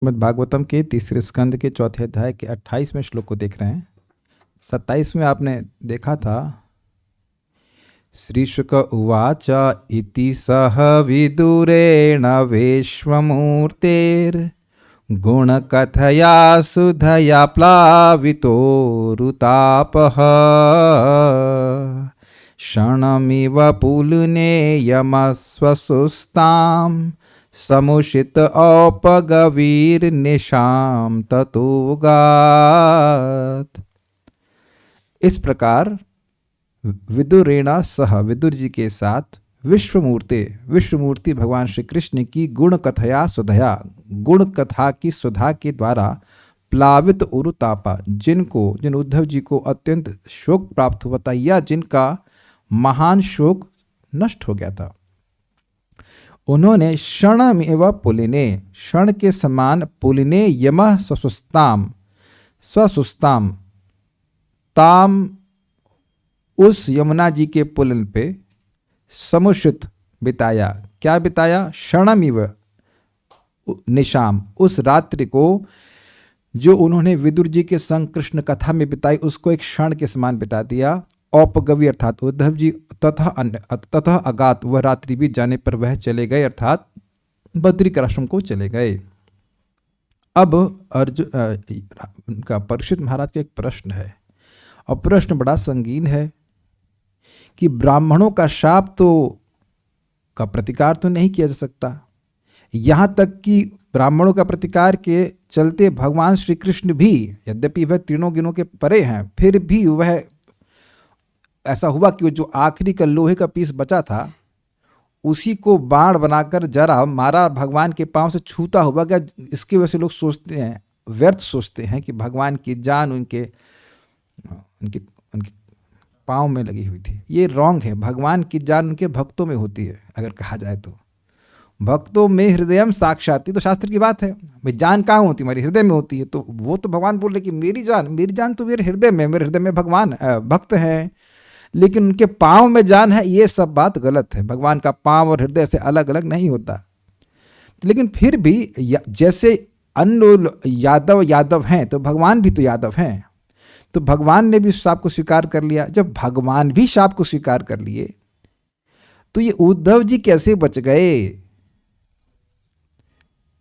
श्रीमद् भागवतम के तीसरे स्कंद के चौथे अध्याय के 28वें श्लोक को देख रहे हैं। 27 में आपने देखा था, श्री शुक उवाच इति सह विदुरेण विश्वमूर्तेर् गुणकथया सुधया प्लावितोरुतापः क्षणमिव पुलनेयमस्वसुस्ताम् समुषित औपगवीर्निशाम ततोगात। इस प्रकार विदुरेणा सह, विदुर जी के साथ, विश्वमूर्ति भगवान श्री कृष्ण की गुण कथया सुधया, गुण कथा की सुधा के द्वारा प्लावित उरुतापा, जिन उद्धव जी को अत्यंत शोक प्राप्त हुआ था या जिनका महान शोक नष्ट हो गया था, उन्होंने क्षणमेव पुलिने, क्षण के समान, पुलिने यमः स्वसुस्ताम ताम, उस यमुना जी के पुलन पे समुषित बिताया। क्या बिताया? क्षणमिव निशाम, उस रात्रि को जो उन्होंने विदुर जी के संग कृष्ण कथा में बिताई, उसको एक क्षण के समान बिता दिया। औपगवी अर्थात उद्धव जी तथा अगात, वह रात्रि बीत जाने पर वह चले गए, अर्थात बद्रिक आश्रम को चले गए। अब अर्जुन का परीक्षित महाराज का एक प्रश्न है, और प्रश्न बड़ा संगीन है कि ब्राह्मणों का शाप का प्रतिकार तो नहीं किया जा सकता, यहाँ तक कि ब्राह्मणों का प्रतिकार के चलते भगवान श्री कृष्ण भी, यद्यपि वह तीनों गिनों के परे हैं, फिर भी वह ऐसा हुआ कि जो आखिरी का लोहे का पीस बचा था उसी को बाण बनाकर जरा मारा, भगवान के पांव से छूता हुआ क्या। इसकी वजह से लोग सोचते हैं, व्यर्थ सोचते हैं कि भगवान की जान उनके पांव में लगी हुई थी। ये रॉन्ग है। भगवान की जान उनके भक्तों में होती है। अगर कहा जाए तो भक्तों में हृदयम साक्षाती, तो शास्त्र की बात है। भाई जान कहाँ होती? हमारे हृदय में होती है। तो वो तो भगवान बोल रहे कि मेरी जान तो मेरे हृदय में, मेरे हृदय में भगवान भक्त हैं, लेकिन उनके पांव में जान है। ये सब बात गलत है। भगवान का पांव और हृदय से अलग अलग नहीं होता। लेकिन फिर भी जैसे अन्य यादव हैं, तो भगवान भी तो यादव हैं। तो भगवान ने भी शाप को स्वीकार कर लिया। जब भगवान भी शाप को स्वीकार कर लिए, तो ये उद्धव जी कैसे बच गए?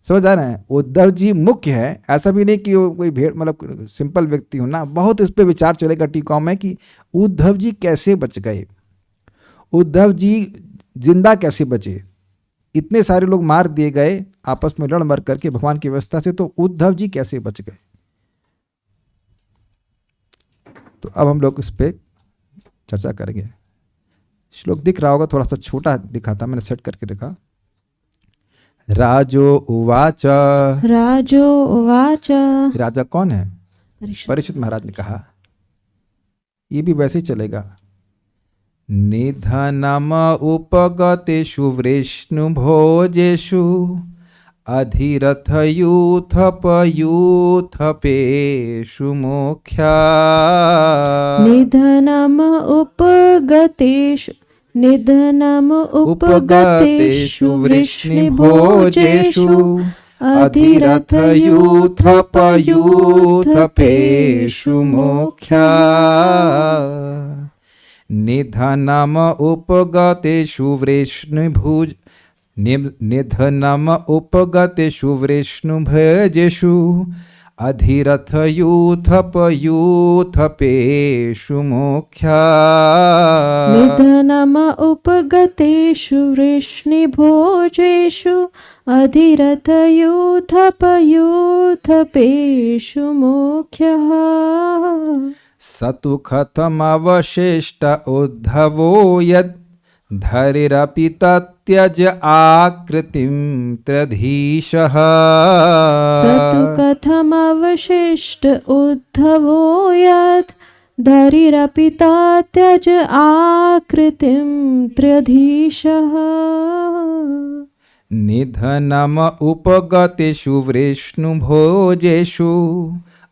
समझ आ रहे हैं? उद्धव जी मुख्य है, ऐसा भी नहीं कि वो कोई भेड़, मतलब सिंपल व्यक्ति हो ना। बहुत इस पे विचार चलेगा टीकाओं में कि उद्धव जी कैसे बच गए, उद्धव जी जिंदा कैसे बचे। इतने सारे लोग मार दिए गए आपस में लड़ मर करके भगवान की व्यवस्था से, तो उद्धव जी कैसे बच गए? तो अब हम लोग इस पे चर्चा करेंगे। श्लोक दिख रहा होगा, थोड़ा सा छोटा दिखा था, मैंने सेट करके रखा। राजो उवाच, राजा कौन है? परीक्षित महाराज ने कहा। ये भी वैसे ही चलेगा। निधनम उपगतेषु वृष्णु भोजेषु अधिरथयूथपयूथपेषु मोख्या। निधनम उपगतेषु वृष्णिभोजेषु अधिरथयूथपयूथपेषु मोख्या। निधनम उपगतेषु वृष्णुभोजेषु अधिरथयूथपयूथपेषु मोख्या। निधनम उपगतेषु वृष्णिभोजेषु अधिरथयूथपयूथपेषु मोख्यः। स तु कथमवशिष्ट उद्धवो यद् धरिरपि तत्यज आकृतिं त्रधीशः। स तु कथमवशिष्ट उद्धवो यद् धरिरपि तत्यज आकृतिं त्रधीशः। निधनम उपगतेषु वृष्णुभोजेषु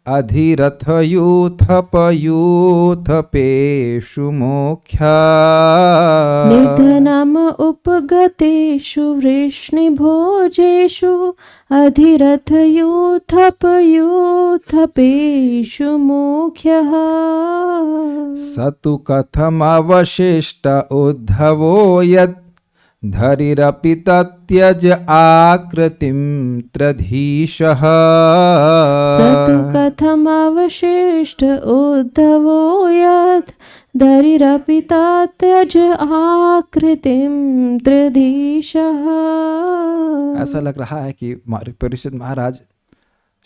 अधिरथयूथपयूथपेषु मोख्या निधनम् उपगतेषु वृष्णिभोजेषु अधिरथयूथपयूथपेषु मुख्यः स तु कथमवशिष्ट उद्धवो यत् धरिरपि तत्यज आकृतिं त्रधीशः स तु कथमवशिष्ट उद्धवो यत् धरिरपि त्यज आकृतिं त्रिधीशः। ऐसा लग रहा है कि परीक्षित महाराज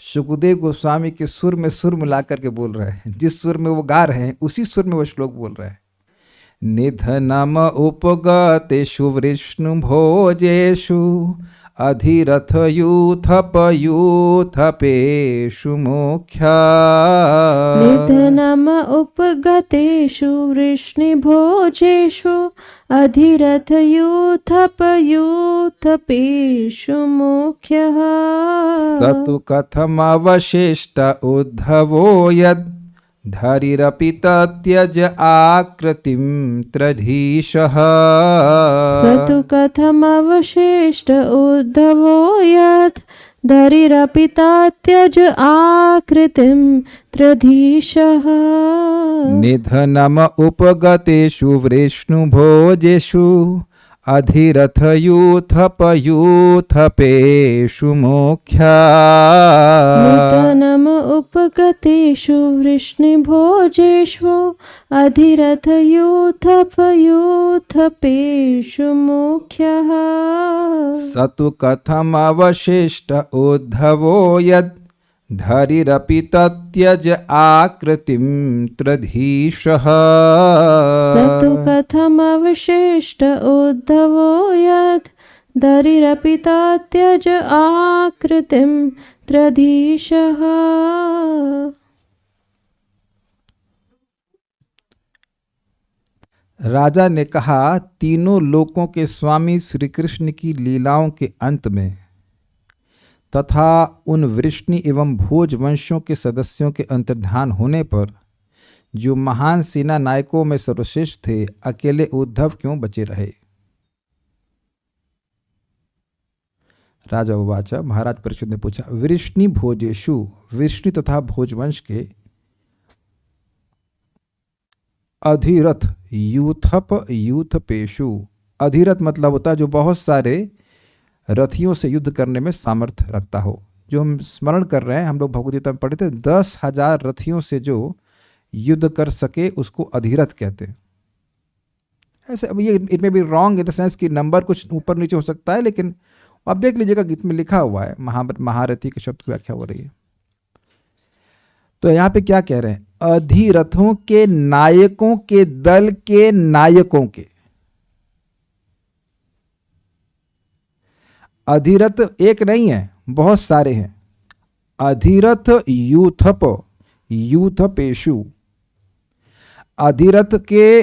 सुखदेव गोस्वामी के सुर में सुर मिला करके बोल रहे हैं। जिस सुर में वो गा रहे हैं उसी सुर में वो श्लोक बोल रहे हैं। निधनम उपगतेषु वृष्णुभोजेषु अधिरथयूथपयूथपेषु मोख्या निधनम् उपगतेषु वृष्णिभोजेषु अधिरथयूथपयूथपेषु मुख्यः स तु कथमवशिष्ट उद्धवो यद् धरिरपि तत्यज आकृतिं त्रधीशः स तु कथमवशिष्ट उद्धवो यत् धरिरपि त्यज आकृतिं त्रिधीशः। निधनम उपगतेषु वृष्णुभोजेषु अधिरथयूथपयूथपेषु मोख्या निधनम् उपगतेषु वृष्णिभोजेषु अधिरथयूथपयूथपेषु मुख्यः स तु कथमवशिष्ट उद्धवो यद् धरिरपि तत्यज आकृतिं त्रधीशः स तु कथमवशिष्ट उद्धवो यत् धरिरपि त्यज आकृतिं त्रिधीशः। राजा ने कहा, तीनों लोकों के स्वामी श्री कृष्ण की लीलाओं के अंत में तथा उन वृष्णि एवं भोज वंशों के सदस्यों के अंतर्धान होने पर जो महान सेना नायकों में सर्वश्रेष्ठ थे, अकेले उद्धव क्यों बचे रहे। राजा उवाच, महाराज परीक्षित ने पूछा, वृष्णि भोजेषु, वृष्णि तथा भोजवंश के अधिरथ यूथप यूथपेशु, अधिरथ मतलब होता है जो बहुत सारे रथियों से युद्ध करने में सामर्थ्य रखता हो। जो हम स्मरण कर रहे हैं, हम लोग भगवद गीता में पढ़े थे, 10,000 रथियों से जो युद्ध कर सके उसको अधिरथ कहते हैं। ऐसे अब ये इट में भी रॉन्ग इन द सेंस कि नंबर कुछ ऊपर नीचे हो सकता है, लेकिन आप देख लीजिएगा गीत में लिखा हुआ है, महारथी के शब्द की व्याख्या हो रही है। तो यहाँ पे क्या कह रहे हैं, अधिरथों के नायकों के दल के नायकों के। अधिरथ एक नहीं है, बहुत सारे हैं। अधिरथ यूथप यूथपेशु, अधिरथ के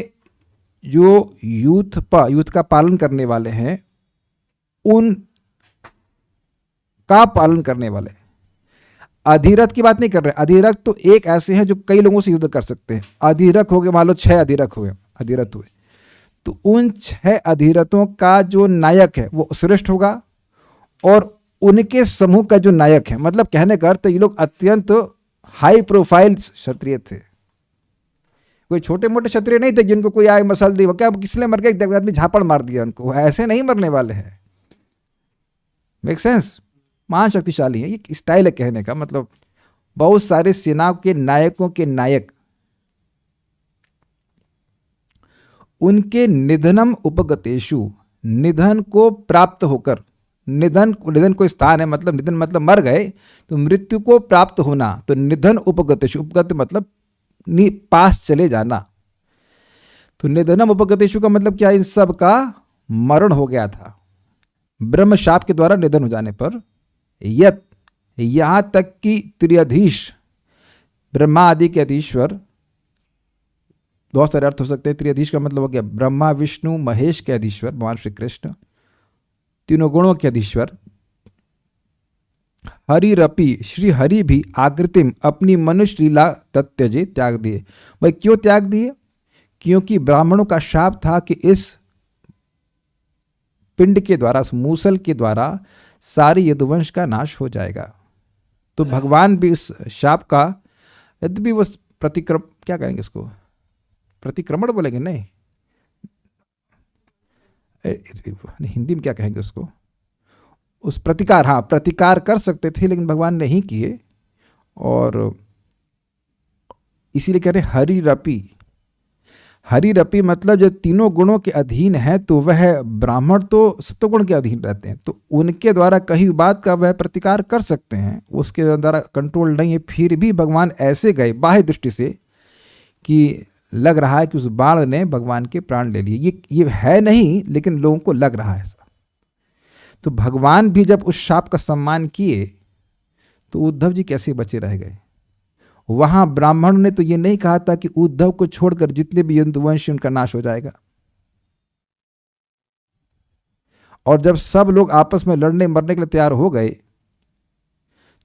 जो यूथ का पालन करने वाले हैं, उन का पालन करने वाले। अधिरथ की बात नहीं कर रहे। अधिरथ तो एक ऐसे हैं जो कई लोगों से युद्ध कर सकते हैं। अधिरथ हो गए, मान लो 6 अधिरथ हुए, तो उन 6 अधिरथों का जो नायक है वो श्रेष्ठ होगा, और उनके समूह का जो नायक है, मतलब कहने का अर्थ ये लोग अत्यंत हाई प्रोफाइल क्षत्रिय थे। कोई छोटे मोटे क्षत्रिय नहीं थे जिनको कोई आए मसल दी, क्या किसने मर गए, आदमी झापड़ मार दिया उनको, ऐसे नहीं मरने वाले हैं। Make sense? महान शक्तिशाली है, ये स्टाइल है कहने का मतलब। बहुत सारे सेना के नायकों के नायक, उनके निधनम उपगतेषु, निधन को प्राप्त होकर, निधन को स्थान है, मतलब निधन मतलब मर गए, तो मृत्यु को प्राप्त होना, तो निधन उपगतेषु, उपगत मतलब पास चले जाना। तो निधनम उपगतेषु का मतलब क्या, इन सब का मरण हो गया था ब्रह्म शाप के द्वारा निधन हो जाने पर। यत, यहां तक कि त्रिअधीश, ब्रह्मा आदि के अधीश्वर, बहुत सारे अर्थ हो सकते हैं। त्रिअधीश का मतलब हो गया ब्रह्मा विष्णु महेश के अधीश्वर भगवान श्री कृष्ण, तीनों गुणों के अधीश्वर। हरिरपि, श्री हरि भी आकृतिम, अपनी मनुष्य लीला तत्यजे, त्याग दिए। भाई क्यों त्याग दिए? क्योंकि ब्राह्मणों का शाप था कि इस पिंड के द्वारा, इस मूसल के द्वारा सारी यदुवंश का नाश हो जाएगा। तो भगवान भी उस शाप का, यद्यपि वो क्या कहेंगे इसको, प्रतिक्रमण बोलेंगे, नहीं हिंदी में क्या कहेंगे उसको, उस प्रतिकार, हाँ प्रतिकार कर सकते थे, लेकिन भगवान नहीं किए। और इसीलिए कह रहे हरिरपि। हरिरपि मतलब जो तीनों गुणों के अधीन है, तो वह ब्राह्मण तो सत्वगुण के अधीन रहते हैं, तो उनके द्वारा कही बात का वह प्रतिकार कर सकते हैं, उसके द्वारा कंट्रोल नहीं है। फिर भी भगवान ऐसे गए बाह्य दृष्टि से कि लग रहा है कि उस बाण ने भगवान के प्राण ले लिए। ये है नहीं, लेकिन लोगों को लग रहा है ऐसा। तो भगवान भी जब उस शाप का सम्मान किए, तो उद्धव जी कैसे बचे रह गए? वहां ब्राह्मण ने तो ये नहीं कहा था कि उद्धव को छोड़कर जितने भी यदुवंशी उनका नाश हो जाएगा। और जब सब लोग आपस में लड़ने मरने के लिए तैयार हो गए,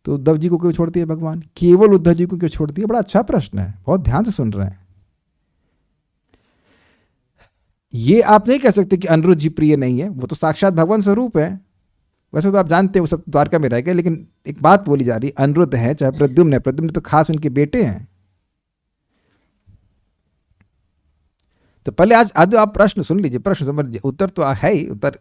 तो उद्धव जी को क्यों छोड़ दिया भगवान? केवल उद्धव जी को क्यों छोड़ दिया? बड़ा अच्छा प्रश्न है, बहुत ध्यान से सुन रहे हैं। ये आप नहीं कह सकते कि अनिरुद्ध जी प्रिय नहीं है, वो तो साक्षात भगवान स्वरूप है। वैसे तो आप जानते हैं वो सब द्वारका में रह गए, लेकिन एक बात बोली जा रही, अनिरुद्ध है चाहे प्रद्युम्न है, प्रद्युम्न तो खास उनके बेटे हैं। तो पहले आज आप प्रश्न सुन लीजिए, प्रश्न समझ लीजिए, उत्तर तो है ही। उत्तर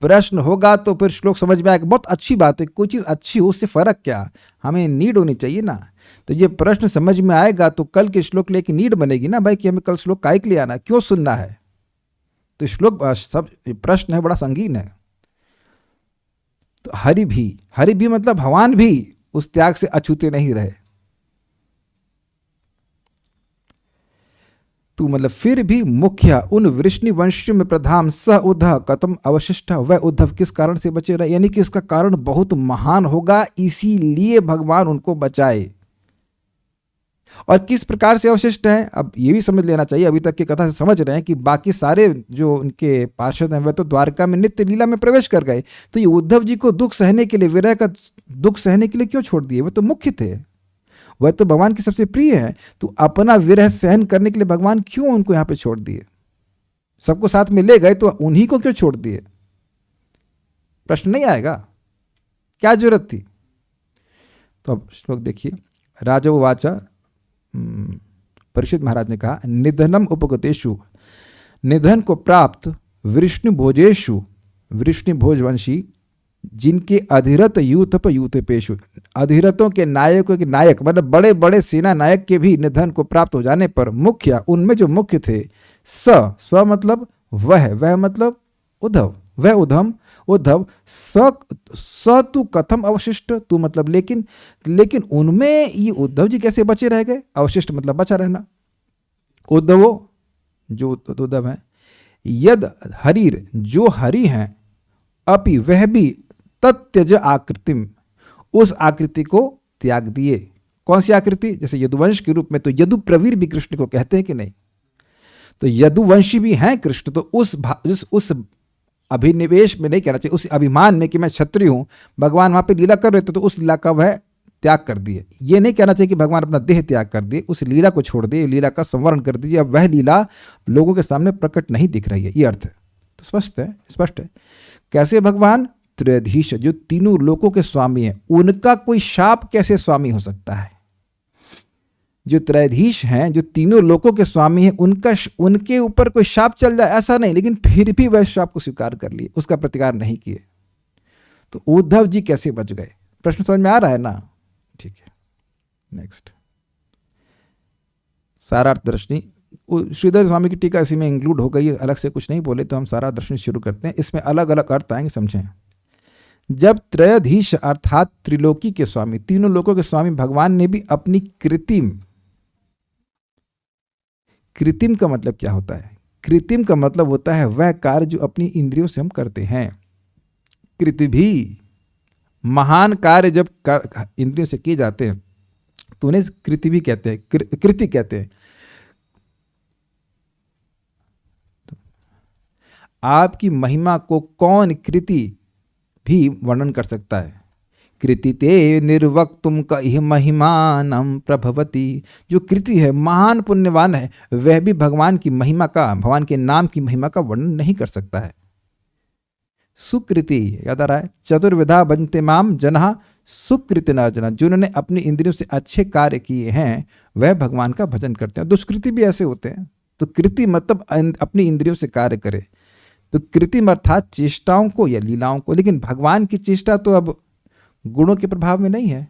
प्रश्न होगा तो फिर श्लोक समझ में आएगा। बहुत अच्छी बात है, कोई चीज़ अच्छी हो उससे फर्क क्या, हमें नीड होनी चाहिए ना। तो ये प्रश्न समझ में आएगा तो कल के श्लोक लेके नीड बनेगी ना भाई, कि हमें कल श्लोक काय के लिए आना, क्यों सुनना है। तो श्लोक सब प्रश्न है, बड़ा संगीन है। तो हरि भी मतलब भगवान भी उस त्याग से अछूते नहीं रहे। तो मतलब फिर भी मुख्य उन वृष्णि वंश में प्रधान स उद्धव कतम अवशिष्ट, वह उद्धव किस कारण से बचे रहे, यानी कि इसका कारण बहुत महान होगा, इसीलिए भगवान उनको बचाए। और किस प्रकार से अवशिष्ट है, अब ये भी समझ लेना चाहिए। अभी तक की कथा से समझ रहे हैं कि बाकी सारे जो उनके पार्षद हैं वह तो द्वारका में नित्य लीला में प्रवेश कर गए, तो ये उद्धव जी को दुख सहने के लिए, विरह का दुख सहने के लिए क्यों छोड़ दिए? वह तो मुख्य थे, वह तो भगवान के सबसे प्रिय है, तो अपना विरह सहन करने के लिए भगवान क्यों उनको यहां पे छोड़ दिए? सबको साथ में ले गए तो उन्हीं को क्यों छोड़ दिए? प्रश्न नहीं आएगा, क्या जरूरत थी? तो अब श्लोक देखिए, राजा वाचा, परीक्षित महाराज ने कहा, निधनम उपगतेषु, निधन को प्राप्त वृष्णि भोजेशु, वृष्णि भोजवंशी जिनके अधिरथ यूथप यूथपेशु, अधिरथों के नायकों के नायक मतलब बड़े बड़े सेना नायक के भी निधन को प्राप्त हो जाने पर, मुख्य उनमें जो मुख्य थे, स्व मतलब वह मतलब उद्धव, वह उद्धव स तू कथम अवशिष्ट, तू मतलब लेकिन उनमें ये उद्धव जी कैसे बचे रह गए? अवशिष्ट मतलब बचा रहना। उद्धवो जो उद्धव है, यद हरिर जो हरि हैं, अपि वह भी तत्यज आकृतिम, उस आकृति को त्याग दिए। कौन सी आकृति? जैसे यदुवंश के रूप में तो यदु प्रवीर भी कृष्ण को कहते हैं कि नहीं, तो यदुवंशी भी हैं कृष्ण, तो उस अभिनिवेश में नहीं कहना चाहिए, उस अभिमान में कि मैं क्षत्रिय हूं, भगवान वहां पे लीला कर रहे थे तो उस लीला का वह त्याग कर दिए। ये नहीं कहना चाहिए कि भगवान अपना देह त्याग कर दिए, उस लीला को छोड़ दिए, लीला का संवरण कर दीजिए, अब वह लीला लोगों के सामने प्रकट नहीं दिख रही है, ये अर्थ है। तो स्पष्ट है। कैसे भगवान? त्रयाधीश, जो तीनों लोकों के स्वामी हैं, उनका कोई शाप कैसे स्वामी हो सकता है? जो त्रयाधीश हैं, जो तीनों लोकों के स्वामी हैं, उनके ऊपर कोई शाप चल जाए ऐसा नहीं, लेकिन फिर भी वह शाप को स्वीकार कर लिए, उसका प्रतिकार नहीं किए। तो उद्धव जी कैसे बच गए? प्रश्न समझ में आ रहा है ना? ठीक है, नेक्स्ट सारार्थ दर्शनी, श्रीधर स्वामी की टीका इसी में इंक्लूड हो गई, अलग से कुछ नहीं बोले, तो हम सारा दर्शन शुरू करते हैं। इसमें अलग अलग अर्थ आएंगे, समझें। जब त्रयाधीश अर्थात त्रिलोकी के स्वामी, तीनों लोकों के स्वामी भगवान ने भी अपनी कृत्रिम का मतलब क्या होता है? कृत्रिम का मतलब होता है वह कार्य जो अपनी इंद्रियों से हम करते हैं। कृति भी महान कार्य जब इंद्रियों से किए जाते हैं तो उन्हें कृति भी कहते हैं, कृति कहते हैं। आपकी महिमा को कौन कृति भी वर्णन कर सकता है? कृति ते निर्वक्तुम कहि महिमानम प्रभवती। जो कृति है, महान पुण्यवान है, वह भी भगवान की महिमा का, भगवान के नाम की महिमा का वर्णन नहीं कर सकता है। सुकृति याद आ रहा है, चतुर्विधा बनते माम जनहा सुकृति न जना। जिन्होंने अपनी इंद्रियों से अच्छे कार्य किए हैं वह भगवान का भजन करते हैं। दुष्कृति भी ऐसे होते हैं। तो कृति मतलब अपनी इंद्रियों से कार्य करे। तो कृतिम अर्थात चेष्टाओं को या लीलाओं को। लेकिन भगवान की चेष्टा तो अब गुणों के प्रभाव में नहीं है।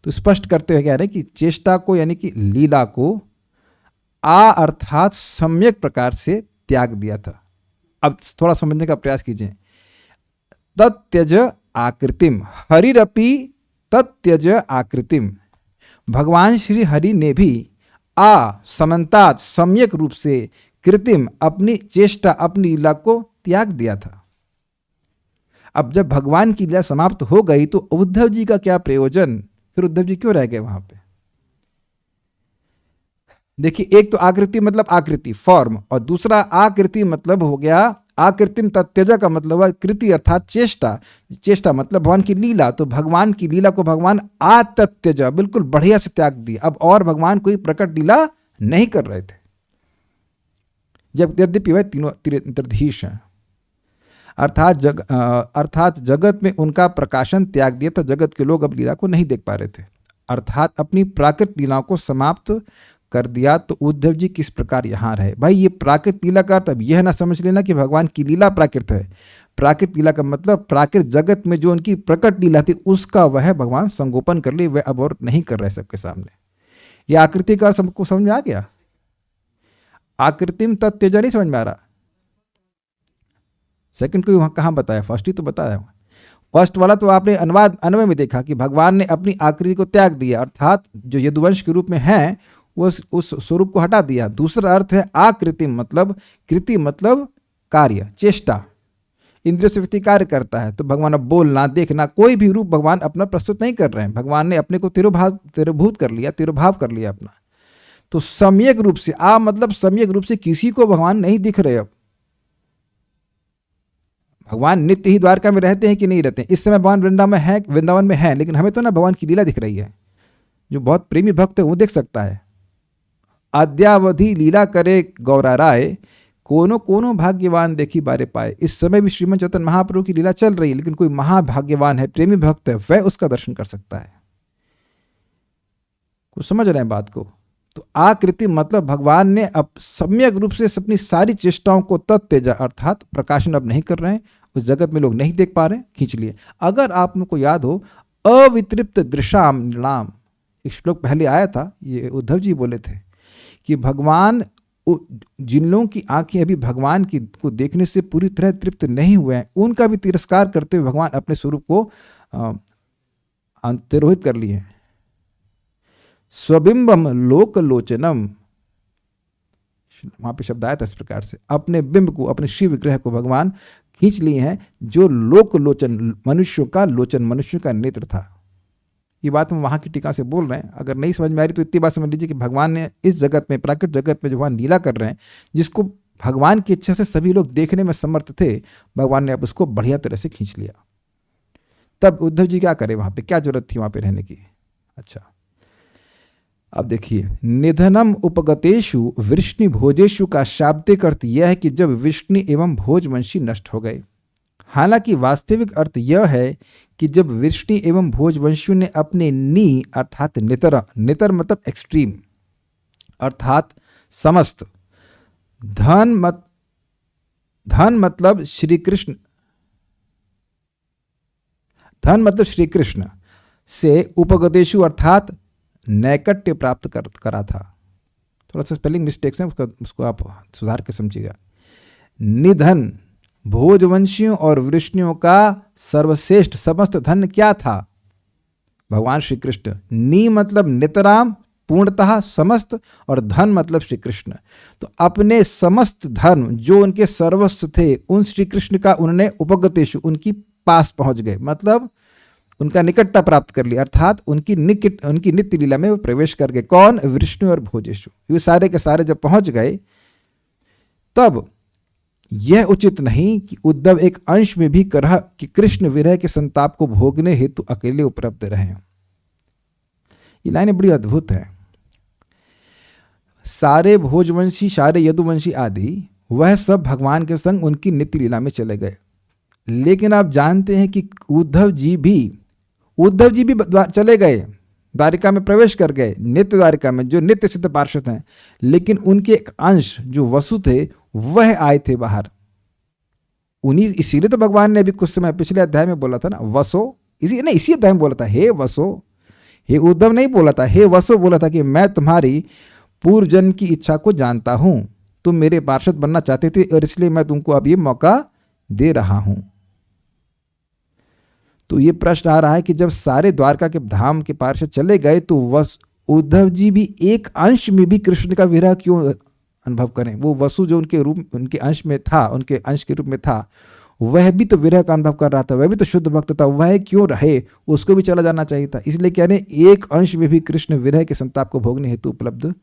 तो स्पष्ट करते हुए कह रहे हैं कि चेष्टा को यानी कि लीला को अर्थात सम्यक प्रकार से त्याग दिया था। अब थोड़ा समझने का प्रयास कीजिए। तत्यज आकृतिम हरिरपि तत्यज आकृतिम। भगवान श्री हरि ने भी समन्तात सम्यक रूप से कृतिम अपनी चेष्टा, अपनी लीला को त्याग दिया था। अब जब भगवान की लीला समाप्त हो गई तो उद्धव जी का क्या प्रयोजन? फिर उद्धव जी क्यों रह गए वहां पे? देखिए, एक तो आकृति मतलब आकृति फॉर्म, और दूसरा आकृति मतलब हो गया आकृतिम तत्यज का मतलब है कृति अर्थात चेष्टा। चेष्टा मतलब भगवान की लीला। तो भगवान की लीला को भगवान आतत्यज बिल्कुल बढ़िया से त्याग दिया। अब और भगवान कोई प्रकट लीला नहीं कर रहे थे, जब यद्यपि वह तीनों त्रिधीश हैं। अर्थात जगत में उनका प्रकाशन त्याग दिया तो जगत के लोग अब लीला को नहीं देख पा रहे थे। अर्थात अपनी प्राकृत लीलाओं को समाप्त कर दिया। तो उद्धव जी किस प्रकार यहाँ रहे? भाई, ये प्राकृत लीला का अर्थ अब यह ना समझ लेना कि भगवान की लीला प्राकृत है। प्राकृत लीला का मतलब प्राकृत जगत में जो उनकी प्रकट लीला थी उसका वह भगवान संगोपन कर लिए, वह अब और नहीं कर रहे सबके सामने। यह आकृति का सबको समझ में आ गया? आकृतिम तत्यज नहीं समझ में आ रहा? सेकंड को वहां कहाँ बताया? फर्स्ट ही तो बताया। फर्स्ट वाला तो आपने अन्वय में देखा कि भगवान ने अपनी आकृति को त्याग दिया, अर्थात जो यदुवंश के रूप में है वो उस स्वरूप को हटा दिया। दूसरा अर्थ है आकृतिम मतलब कृति मतलब कार्य, चेष्टा। इंद्रियों से व्यक्ति कार्य करता है। तो भगवान अब बोलना, देखना, कोई भी रूप भगवान अपना प्रस्तुत नहीं कर रहे हैं। भगवान ने अपने को तिरुभूत कर लिया, तिरुभाव कर लिया अपना। तो सम्यक रूप से मतलब सम्यक रूप से किसी को भगवान नहीं दिख रहे। अब भगवान नित्य ही द्वारका में रहते हैं कि नहीं रहते हैं? इस समय भगवान वृंदावन में है, लेकिन हमें तो ना भगवान की लीला दिख रही है। जो बहुत प्रेमी भक्त है वो देख सकता है। अद्यावधि लीला करे गौरा राय, कोनो कोनो भाग्यवान देखी बारे पाए। इस समय भी श्रीमद चैतन्य महाप्रभु की लीला चल रही है, लेकिन कोई महाभाग्यवान है, प्रेमी भक्त है, वह उसका दर्शन कर सकता है। कुछ समझ रहे हैं बात को? तो आकृति मतलब भगवान ने अब सम्यक रूप से अपनी सारी चेष्टाओं को तत्तेज अर्थात प्रकाशन अब नहीं कर रहे हैं, उस जगत में लोग नहीं देख पा रहे, खींच लिए। अगर आप लोग को याद हो, अवितृप्त दृशाम नाम एक श्लोक पहले आया था, ये उद्धव जी बोले थे कि भगवान, जिन लोगों की आंखें अभी भगवान की को देखने से पूरी तरह तृप्त नहीं हुए हैं, उनका भी तिरस्कार करते हुए भगवान अपने स्वरूप को तिरोहित कर लिए। स्वबिंबम लोकलोचनम, वहां पे शब्द आया था इस प्रकार से, अपने बिंब को, अपने शिव विग्रह को भगवान खींच लिए हैं, जो लोकलोचन मनुष्यों का लोचन, मनुष्यों का नेत्र था। ये बात हम वहां की टीका से बोल रहे हैं। अगर नहीं समझ में आ रही तो इतनी बात समझ लीजिए कि भगवान ने इस जगत में, प्राकृत जगत में जो भगवान लीला कर रहे हैं, जिसको भगवान की इच्छा से सभी लोग देखने में समर्थ थे, भगवान ने अब उसको बढ़िया तरह से खींच लिया। तब उद्धव जी क्या करे? वहां पे क्या जरूरत थी वहां पे रहने की? अच्छा, अब देखिए, निधनम उपगतेषु वृष्णि भोजेषु का शाब्दिक अर्थ यह है कि जब वृष्णि एवं भोजवंशी नष्ट हो गए। हालांकि वास्तविक अर्थ यह है कि जब वृष्णि एवं भोजवंशियों ने अपने नी अर्थात नितर मतलब एक्सट्रीम अर्थात समस्त, धन मतलब श्री कृष्ण से उपगतेषु अर्थात नैकट्य प्राप्त करा था। थोड़ा सा स्पेलिंग मिस्टेक्स हैं, उसको आप सुधार के समझिएगा। निधन भोजवंशियों और वृष्णियों का सर्वश्रेष्ठ समस्त धन क्या था? भगवान श्री कृष्ण। नी मतलब नितराम, पूर्णतः समस्त, और धन मतलब श्री कृष्ण। तो अपने समस्त धन जो उनके सर्वस्व थे, उन श्री कृष्ण का उन्होंने उपगतेषु उनकी पास पहुंच गए, मतलब उनका निकटता प्राप्त कर लिया, अर्थात उनकी नित्य लीला में वो प्रवेश कर गए। कौन? वृष्णि और भोजेषु। ये सारे के सारे जब पहुंच गए, तब यह उचित नहीं कि उद्धव एक अंश में भी करह कि कृष्ण विरह के संताप को भोगने हेतु अकेले उपलब्ध रहें। ये लाइनें बड़ी अद्भुत है। सारे भोजवंशी, सारे यदुवंशी आदि वह सब भगवान के संग उनकी नित्य लीला में चले गए, लेकिन आप जानते हैं कि उद्धव जी भी चले गए, द्वारिका में प्रवेश कर गए, नित्य द्वारिका में, जो नित्य सिद्ध पार्षद हैं, लेकिन उनके एक अंश जो वसु थे वह आए थे बाहर। उन्हीं, इसीलिए तो भगवान ने अभी कुछ समय पिछले अध्याय में बोला था ना, वसो, इसी अध्याय में बोला था, हे वसो, हे उद्धव नहीं बोला था, हे वसो बोला था कि मैं तुम्हारी पूर्व जन्म की इच्छा को जानता हूं, तुम मेरे पार्षद बनना चाहते थे और इसलिए मैं तुमको अब ये मौका दे रहा हूं। तो ये प्रश्न आ रहा है कि जब सारे द्वारका के धाम के पार्षद चले गए तो उद्धव जी भी एक अंश में भी कृष्ण का विरह क्यों अनुभव करें? वो वसु जो उनके अंश में था, उनके अंश के रूप में था, वह भी तो विरह का अनुभव कर रहा था, वह भी तो शुद्ध भक्त था, वह क्यों रहे? उसको भी चला जाना चाहिए था। इसलिए कह रहे एक अंश में भी कृष्ण विरह के संताप को भोगने हेतु उपलब्ध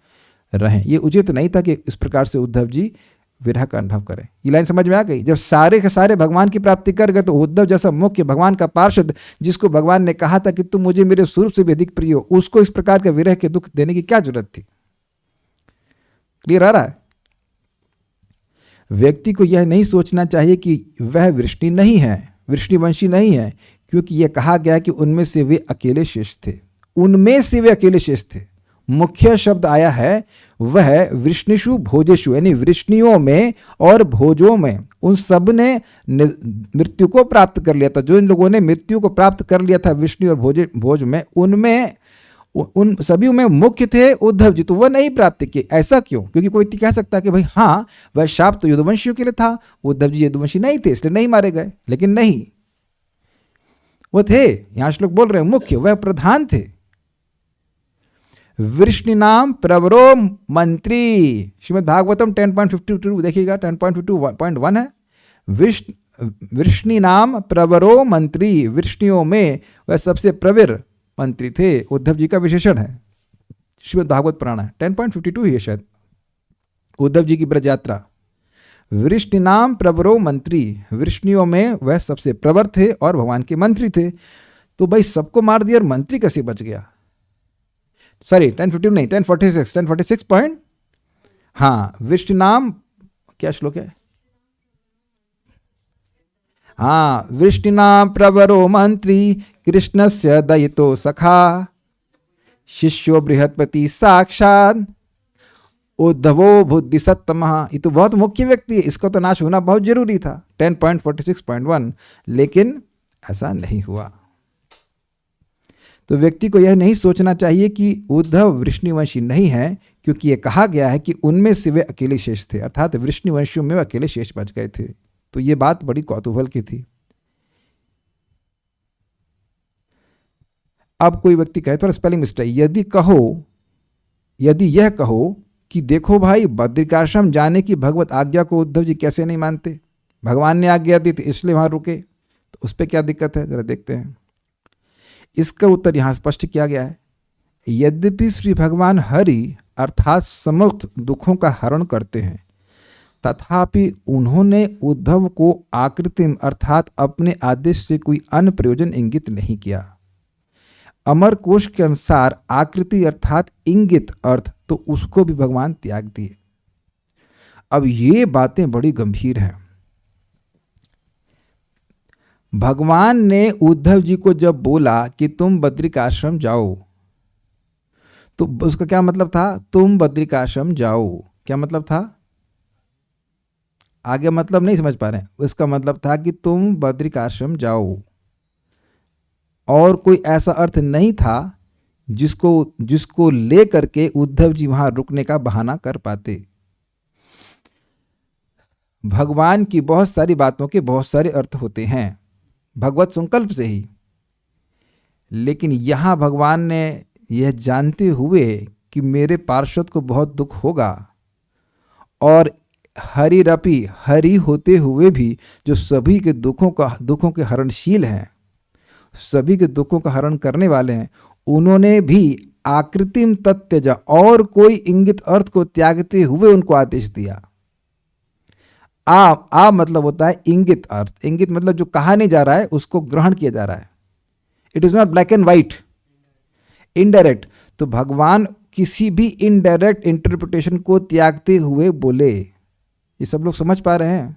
रहें। ये उचित नहीं था कि इस प्रकार से उद्धव जी विरह का अनुभव करें। ये लाइन समझ में आ गई? जब सारे के सारे भगवान की प्राप्ति कर गए तो उद्धव जैसा मुख्य भगवान का पार्षद, जिसको भगवान ने कहा था कि तुम मुझे मेरे स्वरूप से भी अधिक प्रिय हो, उसको इस प्रकार के विरह के दुख देने की क्या जरूरत थी? क्लियर आ रहा है? व्यक्ति को यह नहीं सोचना चाहिए कि वह वृष्णि नहीं है, वृष्णिवंशी नहीं है, क्योंकि यह कहा गया कि उनमें से वे अकेले शेष थे। उनमें से वे अकेले शेष थे। मुख्य शब्द आया है वह वृष्णिषु भोजेषु, यानी वृष्णियों में और भोजों में, उन सब ने मृत्यु को प्राप्त कर लिया था। जो इन लोगों ने मृत्यु को प्राप्त कर लिया था वृष्णि और भोज में, उनमें उन सभी में मुख्य थे उद्धव जी, तो वह नहीं प्राप्त किए। ऐसा क्यों? क्योंकि कोई कह सकता है कि भाई हाँ, वह शाप तो यदुवंशियों के लिए था, उद्धव जी यदुवंशी नहीं थे इसलिए नहीं मारे गए। लेकिन नहीं, वो थे, यहां श्लोक बोल रहे हैं मुख्य, वह प्रधान थे। वृष्णि नाम प्रवरो मंत्री, श्रीमद् भागवतम 10.52 देखिएगा, 10.52.1 है। वृष्णि नाम प्रवरो मंत्री, वृष्णियों में वह सबसे प्रवीर मंत्री थे, उद्धव जी का विशेषण है। श्रीमद् भागवत पुराण है 10.52 ही है शायद, उद्धव जी की ब्रज यात्रा। वृष्णि नाम प्रवरो मंत्री, वृष्णियों में वह सबसे प्रवर थे और भगवान के मंत्री थे। तो भाई सबको मार दिया और मंत्री कैसे बच गया? सॉरी 1052 नहीं, 1046 पॉइंट, हाँ, वृष्णि नाम, क्या श्लोक है? हाँ, वृष्णि नाम प्रवरो मंत्री कृष्णस्य दयितो सखा शिष्यो बृहस्पति साक्षात उद्धवो बुद्धि सत्तमः। ये तो बहुत मुख्य व्यक्ति है, इसको तो नाश होना बहुत जरूरी था 10.46.1, लेकिन ऐसा नहीं हुआ। तो व्यक्ति को यह नहीं सोचना चाहिए कि उद्धव वृष्णिवंशी नहीं है, क्योंकि यह कहा गया है कि उनमें से वे अकेले शेष थे, अर्थात वृष्णिवंशियों में वे अकेले शेष बच गए थे। तो ये बात बड़ी कौतूहल की थी। अब कोई व्यक्ति कहे, थोड़ा स्पेलिंग मिस्टेक, यदि यह कहो कि देखो भाई, बद्रिकाश्रम जाने की भगवत आज्ञा को उद्धव जी कैसे नहीं मानते, भगवान ने आज्ञा दी थी इसलिए वहां रुके, तो उस पर क्या दिक्कत है? जरा देखते हैं। इसका उत्तर यहां स्पष्ट किया गया है। यद्यपि श्री भगवान हरि अर्थात समस्त दुखों का हरण करते हैं, तथापि उन्होंने उद्धव को आकृतिम अर्थात अपने आदेश से कोई अन्य प्रयोजन इंगित नहीं किया। अमर कोश के अनुसार आकृति अर्थात इंगित अर्थ, तो उसको भी भगवान त्याग दिए। अब ये बातें बड़ी गंभीर हैं। भगवान ने उद्धव जी को जब बोला कि तुम बद्रिकाश्रम जाओ, तो उसका क्या मतलब था? तुम बद्रिकाश्रम जाओ, क्या मतलब था? आगे मतलब नहीं समझ पा रहे हैं। उसका मतलब था कि तुम बद्रिकाश्रम जाओ, और कोई ऐसा अर्थ नहीं था जिसको ले करके उद्धव जी वहां रुकने का बहाना कर पाते। भगवान की बहुत सारी बातों के बहुत सारे अर्थ होते हैं भगवत संकल्प से ही, लेकिन यहां भगवान ने यह जानते हुए कि मेरे पार्षद को बहुत दुख होगा, और हरिरपि, हरि होते हुए भी जो सभी के दुखों के हरणशील हैं, सभी के दुखों का हरण करने वाले हैं, उन्होंने भी आकृतिम तत्यज, और कोई इंगित अर्थ को त्यागते हुए उनको आदेश दिया। आ मतलब होता है इंगित अर्थ। इंगित मतलब जो कहा नहीं जा रहा है उसको ग्रहण किया जा रहा है। It is not black and white, indirect. तो भगवान किसी भी इनडायरेक्ट इंटरप्रिटेशन को त्यागते हुए बोले। ये सब लोग समझ पा रहे हैं?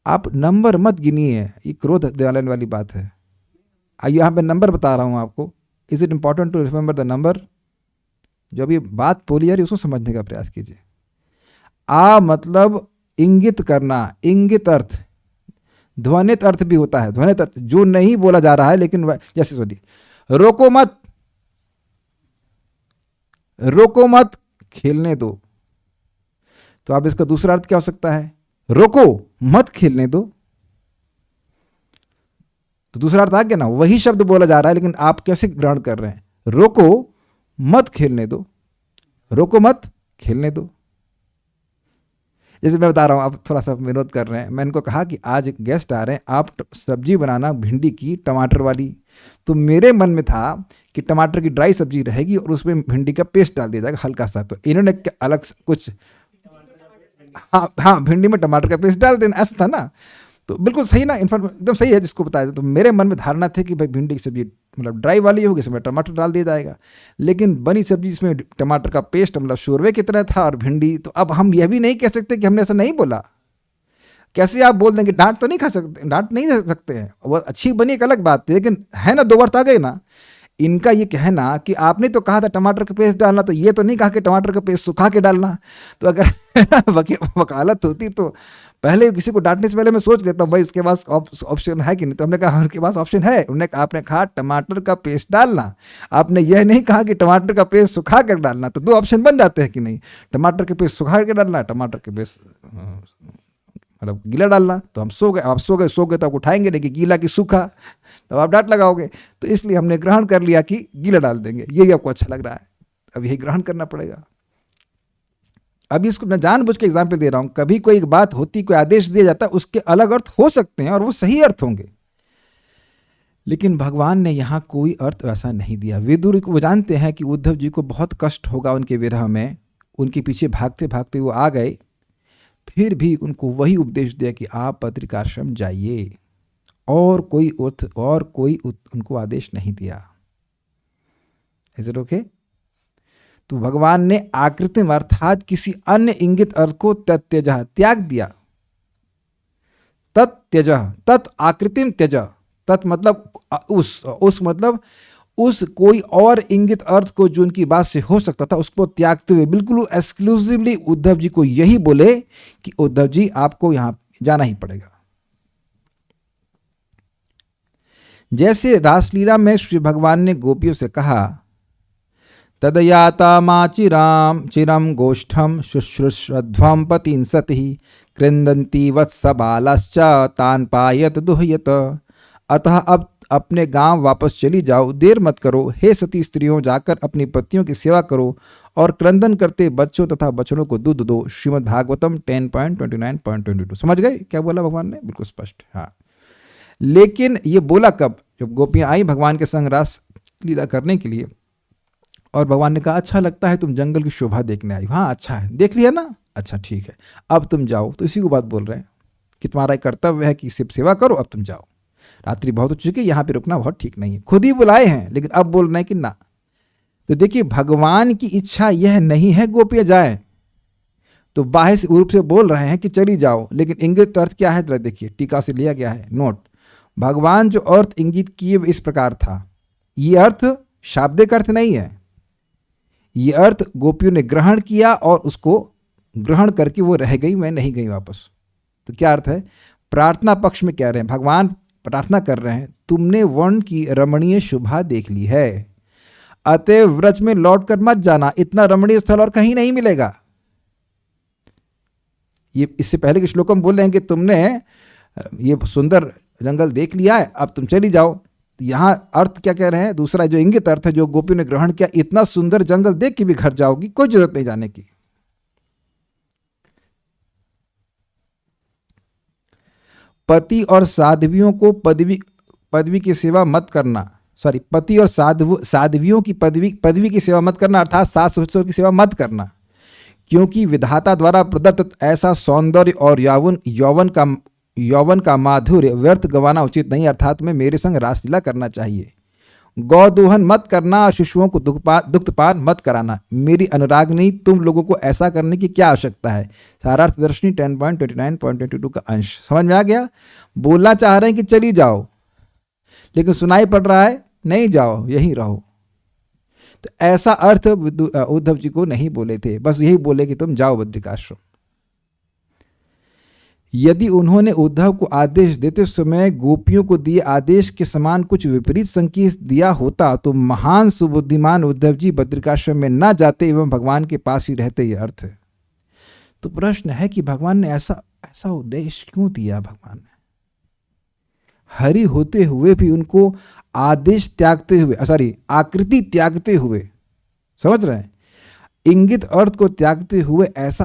आप नंबर मत गिनिए, ये क्रोध दिलाने वाली बात है। यहां पे नंबर बता रहा हूं आपको। Is it important to remember the number? जो अभी बात बोली जा रही है उसको समझने का प्रयास कीजिए। आ मतलब इंगित करना, इंगित अर्थ। ध्वनित अर्थ भी होता है, ध्वनित अर्थ जो नहीं बोला जा रहा है लेकिन जैसे सुनिए, रोको मत, रोको मत, खेलने दो। तो आप इसका दूसरा अर्थ क्या हो सकता है? रोको मत, खेलने दो। तो दूसरा अर्थ आ गया ना, वही शब्द बोला जा रहा है लेकिन आप कैसे ग्रहण कर रहे हैं? रोको मत, खेलने दो, रोको मत, खेलने दो। जैसे मैं बता रहा हूं, आप थोड़ा सा विनोद कर रहे हैं। मैं इनको कहा कि आज गेस्ट आ रहे हैं, आप सब्जी बनाना भिंडी की टमाटर वाली। तो मेरे मन में था कि टमाटर की ड्राई सब्जी रहेगी और उसमें भिंडी का पेस्ट डाल दिया जाएगा हल्का सा। तो इन्होंने अलग कुछ, हाँ हाँ, भिंडी में टमाटर का पेस्ट डाल देना, ऐसा था ना। तो बिल्कुल सही ना, इन्फॉर्मेशन एकदम सही है जिसको बताया। तो मेरे मन में धारणा थी कि भाई भिंडी की सब्जी मतलब ड्राई वाली होगी, इसमें टमाटर डाल दिया जाएगा। लेकिन बनी सब्जी जिसमें टमाटर का पेस्ट मतलब शोरवे की तरह था और भिंडी, तो अब हम यह भी नहीं कह सकते कि हमने ऐसा नहीं बोला। कैसे आप बोल देंगे? डांट तो नहीं खा सकते, डांट नहीं दे सकते हैं। वो अच्छी बनी एक अलग बात थी, लेकिन है ना, दो बार आ गए ना। इनका ये कहना कि आपने तो कहा था टमाटर का पेस्ट डालना, तो ये तो नहीं कहा कि टमाटर का पेस्ट सुखा के डालना। तो अगर वकालत होती तो पहले किसी को डांटने से पहले मैं सोच लेता हूँ भाई इसके पास ऑप्शन है कि नहीं। तो हमने कहा उनके पास ऑप्शन है। आपने कहा टमाटर का पेस्ट डालना, आपने यह नहीं कहा कि टमाटर का पेस्ट सुखा कर डालना। तो दो ऑप्शन बन जाते हैं कि नहीं, टमाटर के पेस्ट सुखा के डालना, टमाटर के पेस्ट मतलब गीला डालना। तो हम सो गए, आप सो गए तो आप उठाएंगे नहीं कि गीला की सूखा, तो आप डांट लगाओगे। तो इसलिए हमने ग्रहण कर लिया कि गीला डाल देंगे, यही आपको अच्छा लग रहा है, अब यही ग्रहण करना पड़ेगा। अभी इसको मैं जानबूझ के एग्जाम्पल दे रहा हूं। कभी कोई बात होती, कोई आदेश दिया जाता है, उसके अलग अर्थ हो सकते हैं और वो सही अर्थ होंगे, लेकिन भगवान ने यहां कोई अर्थ वैसा नहीं दिया। विदुर को वो जानते हैं कि उद्धव जी को बहुत कष्ट होगा उनके विरह में, उनके पीछे भागते भागते वो आ गए, फिर भी उनको वही उपदेश दिया कि आप बद्रिकाश्रम जाइए, और कोई उनको आदेश नहीं दिया। Is it okay? तो भगवान ने आकृतिम अर्थात किसी अन्य इंगित अर्थ को तत्यज, त्याग दिया। तत्यज, तत् आकृतिम त्यज। तत् मतलब उस मतलब उस कोई और इंगित अर्थ को जो उनकी बात से हो सकता था उसको त्यागते हुए बिल्कुल एक्सक्लूसिवली उद्धव जी को यही बोले कि उद्धव जी आपको यहां जाना ही पड़ेगा। जैसे रासलीला में श्री भगवान ने गोपियों से कहा, तदयाता मा चिरम गोष्ठम शुश्रूषध्वम पतिं सति कृंदन्ति वत्सबालश्च तान पायत दुह्यत। अतः अब अपने गांव वापस चली जाओ, देर मत करो। हे सती स्त्रियों, जाकर अपनी पतियों की सेवा करो और क्रंदन करते बच्चों तथा बछड़ों को दूध दो। श्रीमद् भागवतम 10.29.22। समझ गए क्या बोला भगवान ने? बिल्कुल स्पष्ट। हाँ, लेकिन ये बोला कब? जब गोपियां आई भगवान के संग रास लीला करने के लिए, और भगवान ने कहा अच्छा लगता है तुम जंगल की शोभा देखने आई। हाँ अच्छा है, देख लिया ना, अच्छा ठीक है, अब तुम जाओ। तो इसी को बात बोल रहे हैं कि तुम्हारा कर्तव्य है कि सिर्फ सेवा करो, अब तुम जाओ, रात्रि बहुत हो चुकी है, यहाँ पे रुकना बहुत ठीक नहीं है। खुद ही बुलाए हैं लेकिन अब बोल रहे हैं कि ना। तो देखिए भगवान की इच्छा यह नहीं है गोपियां जाए, तो बाह्य रूप से बोल रहे हैं कि चली जाओ, लेकिन इंगित अर्थ क्या है जरा देखिए, टीका से लिया गया है नोट। भगवान जो अर्थ इंगित किए इस प्रकार था, ये अर्थ शाब्दिक अर्थ नहीं है, ये अर्थ गोपियों ने ग्रहण किया और उसको ग्रहण करके वो रह गई, मैं नहीं गई वापस। तो क्या अर्थ है? प्रार्थना पक्ष में कह रहे हैं, भगवान प्रार्थना कर रहे हैं, तुमने वन की रमणीय शोभा देख ली है, अतएव व्रज में लौट कर मत जाना, इतना रमणीय स्थल और कहीं नहीं मिलेगा। ये इससे पहले के श्लोक में बोल रहे हैं कि तुमने ये सुंदर जंगल देख लिया है, अब तुम चली जाओ। यहां अर्थ क्या कह रहे हैं? दूसरा जो इंगित अर्थ है जो गोपियों ने ग्रहण किया, इतना सुंदर जंगल देख के भी घर जाओगी, कोई जरूरत नहीं जाने की। पति और साध्वियों को पदवी की सेवा मत करना, पति और साध्वियों की पदवी की सेवा मत करना, अर्थात सास ससुर की सेवा मत करना, क्योंकि विधाता द्वारा प्रदत्त ऐसा सौंदर्य और यौवन का माधुर्य व्यर्थ गंवाना उचित नहीं, अर्थात तुम्हें मेरे संग रासलीला करना चाहिए। गौदोहन मत करना और शिशुओं को दुग्धपान मत कराना। मेरी अनुरागनी, तुम लोगों को ऐसा करने की क्या आवश्यकता है। सारार्थ दर्शनी 10.29.22 का अंश समझ में आ गया। बोलना चाह रहे हैं कि चली जाओ, लेकिन सुनाई पड़ रहा है नहीं जाओ, यहीं रहो। तो ऐसा अर्थ उद्धव जी को नहीं बोले थे, बस यही बोले कि तुम जाओ बद्रिकाश्रम। यदि उन्होंने उद्धव को आदेश देते समय गोपियों को दिए आदेश के समान कुछ विपरीत संकेत दिया होता तो महान सुबुद्धिमान उद्धव जी बद्रिकाश्रम में न जाते एवं भगवान के पास ही रहते। ये अर्थ है। तो प्रश्न है कि भगवान ने ऐसा उद्देश्य क्यों दिया। भगवान ने हरि होते हुए भी उनको आदेश त्यागते हुए, आकृति त्यागते हुए, समझ रहे हैं, इंगित अर्थ को त्यागते हुए ऐसा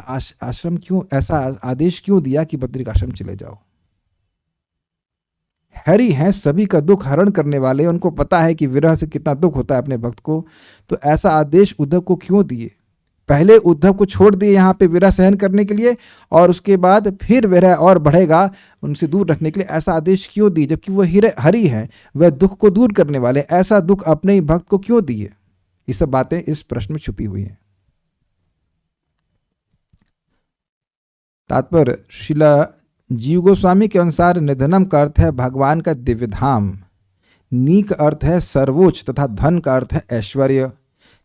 ऐसा आदेश क्यों दिया कि बद्रिकाश्रम चले जाओ। हरि हैं सभी का दुख हरण करने वाले, उनको पता है कि विरह से कितना दुख होता है अपने भक्त को, तो ऐसा आदेश उद्धव को क्यों दिए। पहले उद्धव को छोड़ दिए यहाँ पे विरह सहन करने के लिए, और उसके बाद फिर विरह और बढ़ेगा उनसे दूर रखने के लिए ऐसा आदेश क्यों दिए, जबकि वह हरि है, वह दुख को दूर करने वाले, ऐसा दुख अपने ही भक्त को क्यों दिए। ये सब बातें इस प्रश्न में छुपी हुई हैं। तात्पर्य, श्रीला जीव गोस्वामी के अनुसार निधनम का अर्थ है भगवान का दिव्य धाम, नी का अर्थ है सर्वोच्च तथा धन का अर्थ है ऐश्वर्य।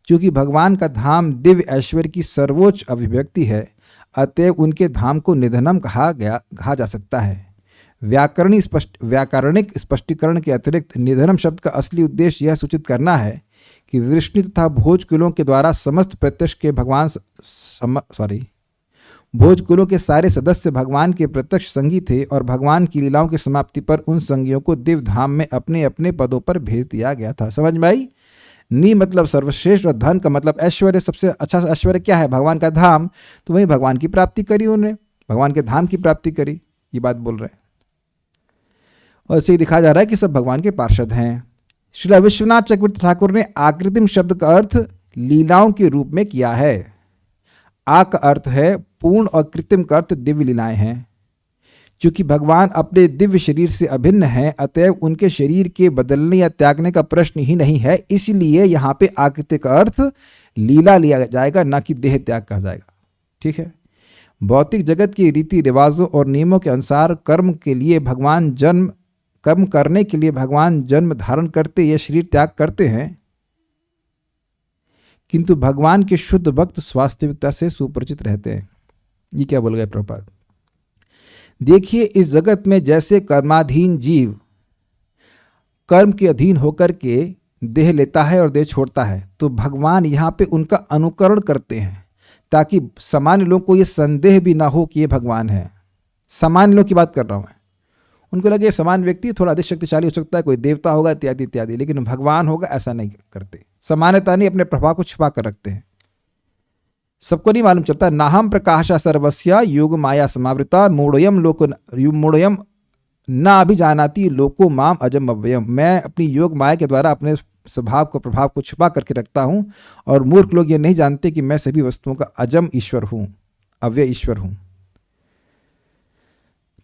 चूंकि भगवान का धाम दिव्य ऐश्वर्य की सर्वोच्च अभिव्यक्ति है, अतएव उनके धाम को निधनम कहा जा सकता है। व्याकरणिक स्पष्टीकरण के अतिरिक्त निधनम शब्द का असली उद्देश्य यह सूचित करना है कि वृष्णि तथा भोजकुलों के द्वारा समस्त प्रत्यक्ष के भोजकुलों के सारे सदस्य भगवान के प्रत्यक्ष संगी थे, और भगवान की लीलाओं की समाप्ति पर उन संगियों को दिव्य धाम में अपने अपने पदों पर भेज दिया गया था। समझ में आई। नी मतलब सर्वश्रेष्ठ, और धन का मतलब ऐश्वर्य। सबसे अच्छा ऐश्वर्य क्या है, भगवान का धाम। तो वही भगवान की प्राप्ति करी, उन्होंने भगवान के धाम की प्राप्ति करी, ये बात बोल रहे हैं। और इसे दिखाया जा रहा है कि सब भगवान के पार्षद हैं। श्री विश्वनाथ चक्रवर्ती ठाकुर ने आकृतिम शब्द का अर्थ लीलाओं के रूप में किया है। आ का अर्थ है पूर्ण और कृत्रिम का अर्थ दिव्य लीलाएं हैं। चूंकि भगवान अपने दिव्य शरीर से अभिन्न हैं, अतएव उनके शरीर के बदलने या त्यागने का प्रश्न ही नहीं है। इसलिए यहाँ पे आकृति का अर्थ लीला लिया जाएगा, ना कि देह त्याग कहा जाएगा। ठीक है। भौतिक जगत के रीति रिवाजों और नियमों के अनुसार कर्म करने के लिए भगवान जन्म धारण करते या शरीर त्याग करते हैं, किंतु भगवान के शुद्ध भक्त वास्तविकता से सुपरिचित रहते हैं। ये क्या बोल गए प्रभुपाद। देखिए, इस जगत में जैसे कर्माधीन जीव कर्म के अधीन होकर के देह लेता है और देह छोड़ता है, तो भगवान यहाँ पे उनका अनुकरण करते हैं, ताकि सामान्य लोगों को ये संदेह भी ना हो कि ये भगवान है। सामान्य लोग की बात कर रहा हूँ मैं। उनको लगे समान व्यक्ति थोड़ा अधिक शक्तिशाली हो सकता है, कोई देवता होगा इत्यादि इत्यादि, लेकिन भगवान होगा ऐसा नहीं करते। समानता नहीं, अपने प्रभाव को छुपा कर रखते हैं। सबको नहीं मालूम चलता। नाहम प्रकाशा सर्वस्या योग माया समावृता मूढ़यम न अभिजानाति लोको माम अजम अव्ययम। मैं अपनी योग माया के द्वारा अपने स्वभाव को प्रभाव को छुपा करके रखता हूँ, और मूर्ख लोग ये नहीं जानते कि मैं सभी वस्तुओं का अजम ईश्वर हूँ, अव्यय ईश्वर हूँ।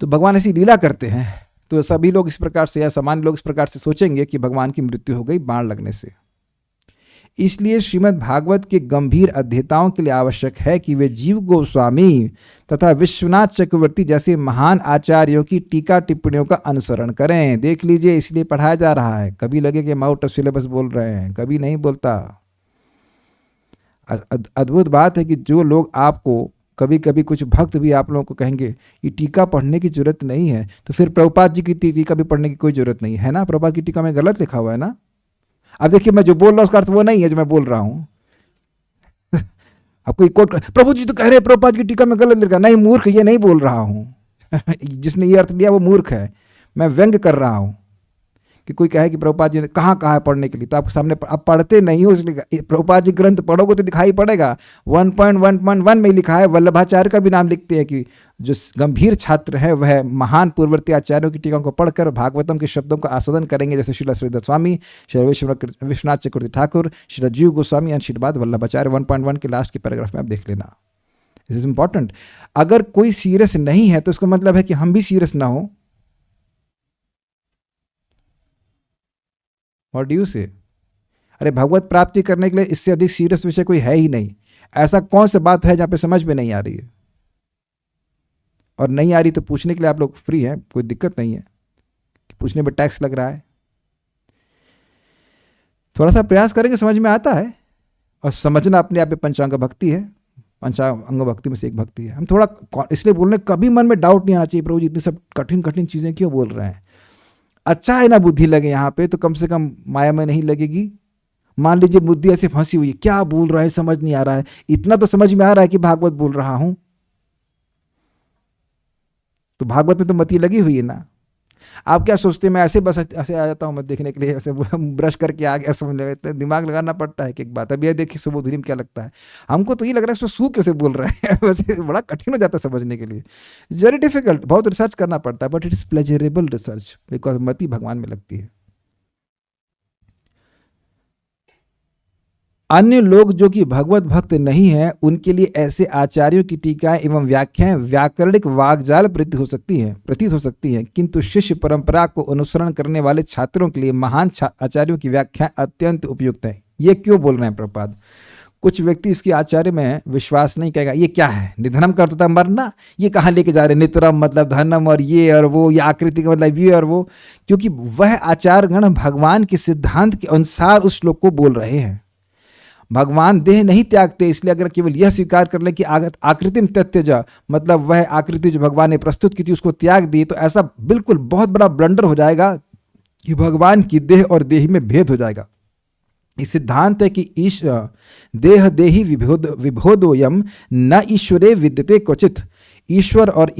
तो भगवान ऐसी लीला करते हैं, तो सभी लोग इस प्रकार से या सामान्य लोग इस प्रकार से सोचेंगे कि भगवान की मृत्यु हो गई बाण लगने से। इसलिए श्रीमद् भागवत के गंभीर अध्येताओं के लिए आवश्यक है कि वे जीव गोस्वामी तथा विश्वनाथ चक्रवर्ती जैसे महान आचार्यों की टीका टिप्पणियों का अनुसरण करें। देख लीजिए, इसलिए पढ़ाया जा रहा है। कभी लगे कि आउट ऑफ सिलेबस बोल रहे हैं, कभी नहीं बोलता। अद्भुत बात है कि जो लोग आपको कभी कभी कुछ भक्त भी आप लोगों को कहेंगे ये टीका पढ़ने की जरूरत नहीं है, तो फिर प्रभुपाद जी की टीका भी पढ़ने की कोई जरूरत नहीं है ना। प्रभुपाद की टीका में गलत लिखा हुआ है ना। अब देखिए, मैं जो बोल रहा हूँ उसका अर्थ वो नहीं है जो मैं बोल रहा हूँ। आपको कोट प्रभु जी तो कह रहे हैं प्रभुपाद की टीका में गलत लिखा, नहीं मूर्ख, ये नहीं बोल रहा हूँ। जिसने ये अर्थ दिया वो मूर्ख है। मैं व्यंग कर रहा हूँ कि कोई कहे कि प्रभुपाद जी ने कहाँ कहा है पढ़ने के लिए, तो आपके सामने आप पढ़ते नहीं हो, इसलिए प्रभुपाद जी ग्रंथ पढ़ोगे तो दिखाई पड़ेगा। 1.1.1 में लिखा है। वल्लभाचार्य का भी नाम लिखते हैं कि जो गंभीर छात्र है वह महान पूर्ववर्ती आचार्यों की टीकाओं को पढ़कर भागवतम के शब्दों का आस्वादन करेंगे, जैसे श्रील श्रीधर स्वामी, श्री विश्वनाथ चक्रवर्ती ठाकुर, श्री जीव गोस्वामी एंड श्रीपाद वल्लभाचार्य। 1.1 के लास्ट के पैराग्राफ में आप देख लेना, दिस इज इंपॉर्टेंट। अगर कोई सीरियस नहीं है तो इसका मतलब है कि हम भी सीरियस ना हो। व्हाट डू यू से? अरे भगवत प्राप्ति करने के लिए इससे अधिक सीरियस विषय कोई है ही नहीं। ऐसा कौन सी बात है जहां पे समझ में नहीं आ रही है? और नहीं आ रही तो पूछने के लिए आप लोग फ्री हैं, कोई दिक्कत नहीं है कि पूछने में टैक्स लग रहा है। थोड़ा सा प्रयास करेंगे समझ में आता है। और समझना अपने आप में पंचांग भक्ति है, पंचांग भक्ति में से एक भक्ति है। हम थोड़ा इसलिए बोल रहे हैं, कभी मन में डाउट नहीं आना चाहिए प्रभु जी इतनी सब कठिन कठिन चीजें क्यों बोल रहे हैं। अच्छा है ना बुद्धि लगे यहाँ पे, तो कम से कम माया में नहीं लगेगी। मान लीजिए बुद्धि ऐसे फंसी हुई है, क्या बोल रहा है समझ नहीं आ रहा है, इतना तो समझ में आ रहा है कि भागवत बोल रहा हूं, तो भागवत में तो मति लगी हुई है ना। आप क्या सोचते हैं मैं ऐसे बस ऐसे आ जाता हूँ मैं देखने के लिए, ऐसे ब्रश करके आ गया, समझ लगा, दिमाग लगाना पड़ता है कि एक बात। अभी ये देखिए सुबोधनी में क्या लगता है हमको, तो ये लग रहा है सू कैसे बोल रहा है वैसे बड़ा कठिन हो जाता है समझने के लिए, वेरी डिफिकल्ट, बहुत रिसर्च करना पड़ता है, but it is pleasurable research because मति भगवान में लगती है। अन्य लोग जो कि भगवत भक्त नहीं हैं उनके लिए ऐसे आचार्यों की टीकाएं एवं व्याख्याएं व्याकरणिक वागजाल प्रतीत हो सकती हैं, किंतु शिष्य परंपरा को अनुसरण करने वाले छात्रों के लिए महान आचार्यों की व्याख्याएं अत्यंत उपयुक्त हैं। ये क्यों बोल रहे हैं प्रभुपाद? कुछ व्यक्ति इसकी आचार्य में विश्वास नहीं करेगा, ये क्या है निधनम करता मरना, ये कहाँ लेके जा रहे, नितरम मतलब धनम और ये और वो, ये आकृति का मतलब ये और वो, क्योंकि वह आचार्यगण भगवान के सिद्धांत के अनुसार उस श्लोक को बोल रहे हैं। भगवान देह नहीं त्यागते, इसलिए अगर केवल यह स्वीकार कर ले कि आकृतिम त्यज मतलब वह आकृति जो भगवान ने प्रस्तुत की थी उसको त्याग दी, तो ऐसा बिल्कुल बहुत बड़ा ब्लंडर हो जाएगा कि भगवान की देह और देही में भेद हो जाएगा। इस सिद्धांत है कि देह देही विभोदोयम न ईश्वरे विद्यते क्वचित, ईश्वर और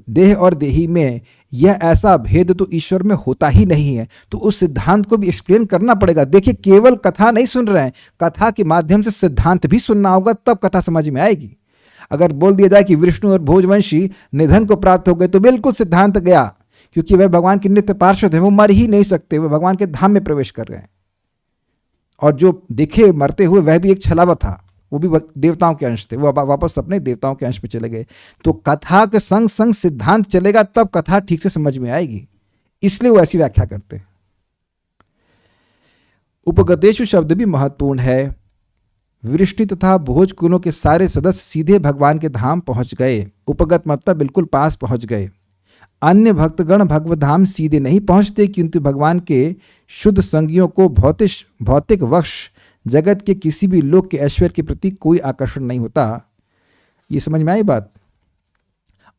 देह और देही में यह ऐसा भेद तो ईश्वर में होता ही नहीं है। तो उस सिद्धांत को भी एक्सप्लेन करना पड़ेगा। देखिए केवल कथा नहीं सुन रहे हैं, कथा के माध्यम से सिद्धांत भी सुनना होगा, तब कथा समझ में आएगी। अगर बोल दिया जाए कि विष्णु और भोजवंशी निधन को प्राप्त हो गए तो बिल्कुल सिद्धांत गया, क्योंकि वह भगवान के नित्य पार्षद है, वो मर ही नहीं सकते, वह भगवान के धाम में प्रवेश कर गए। और जो दिखे मरते हुए वह भी एक छलावा था, वो भी देवताओं के अंश थे, वो वापस अपने देवताओं के अंश में चले गए। तो कथा के संग संग सिद्धांत चलेगा तब कथा ठीक से समझ में आएगी, इसलिए वो ऐसी व्याख्या करते हैं। उपगतेषु शब्द भी महत्वपूर्ण है। वृष्णि तथा भोज कुलों के सारे सदस्य सीधे भगवान के धाम पहुंच गए। उपगत मतलब बिल्कुल पास पहुंच गए। अन्य भक्तगण भगवत धाम सीधे नहीं पहुंचते, किंतु भगवान के शुद्ध संगियों को भौतिक वश जगत के किसी भी लोक के ऐश्वर्य के प्रति कोई आकर्षण नहीं होता। ये समझ में आई बात?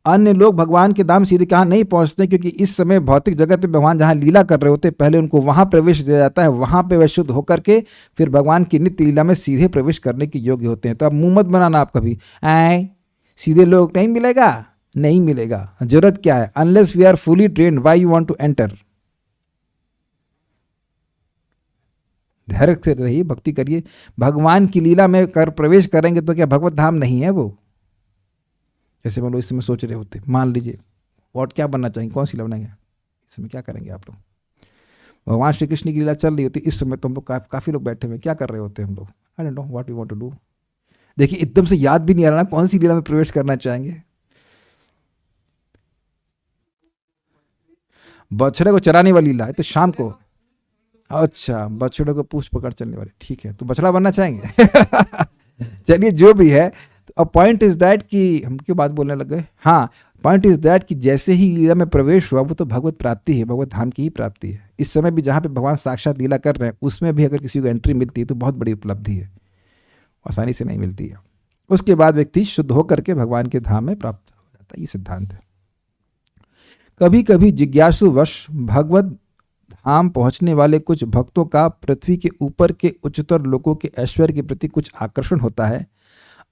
अन्य लोग भगवान के धाम सीधे कहाँ नहीं पहुंचते, क्योंकि इस समय भौतिक जगत में भगवान जहाँ लीला कर रहे होते पहले उनको वहां प्रवेश दिया जाता है, वहां पे वह शुद्ध होकर के फिर भगवान की नित्य लीला में सीधे प्रवेश करने के योग्य होते हैं। तो अब मुंह मत बनाना आप कभी, आए सीधे लोग नहीं मिलेगा, नहीं मिलेगा, जरूरत क्या है? Unless we are fully trained, why you want to enter? धैर्य से रहिए, भक्ति करिए। भगवान की लीला में कर प्रवेश करेंगे तो क्या भगवत धाम नहीं है वो? जैसे मान लो इस समय सोच रहे होते, मान लीजिए व्हाट क्या बनना चाहिए, कौन सी लीला बनाएंगे, इस समय क्या करेंगे आप लोग? भगवान श्री कृष्ण की लीला चल रही होती, इस समय तो हम लोग काफी लोग बैठे हुए, क्या कर रहे होते हैं हम लोग? I don't know what you want to do. देखिए एकदम से याद भी नहीं आ रहा ना कौन सी लीला में प्रवेश करना चाहेंगे। बछड़े को चराने वाली लीला है तो शाम को, अच्छा बछड़े को पूछ पकड़ चलने वाले, ठीक है, तो बछड़ा बनना चाहेंगे चलिए जो भी है। तो पॉइंट इज दैट कि हम क्यों बात बोलने लग गए, हाँ पॉइंट इज दैट कि जैसे ही लीला में प्रवेश हुआ वो तो भगवत प्राप्ति है, भगवत धाम की ही प्राप्ति है। इस समय भी जहाँ पे भगवान साक्षात लीला कर रहे हैं उसमें भी अगर किसी को एंट्री मिलती है तो बहुत बड़ी उपलब्धि है, आसानी से नहीं मिलती है। उसके बाद व्यक्ति शुद्ध होकर के भगवान के धाम में प्राप्त हो जाता है, ये सिद्धांत है। कभी कभी जिज्ञासुवश भगवत धाम पहुंचने वाले कुछ भक्तों का पृथ्वी के ऊपर के उच्चतर लोकों के ऐश्वर्य के प्रति कुछ आकर्षण होता है,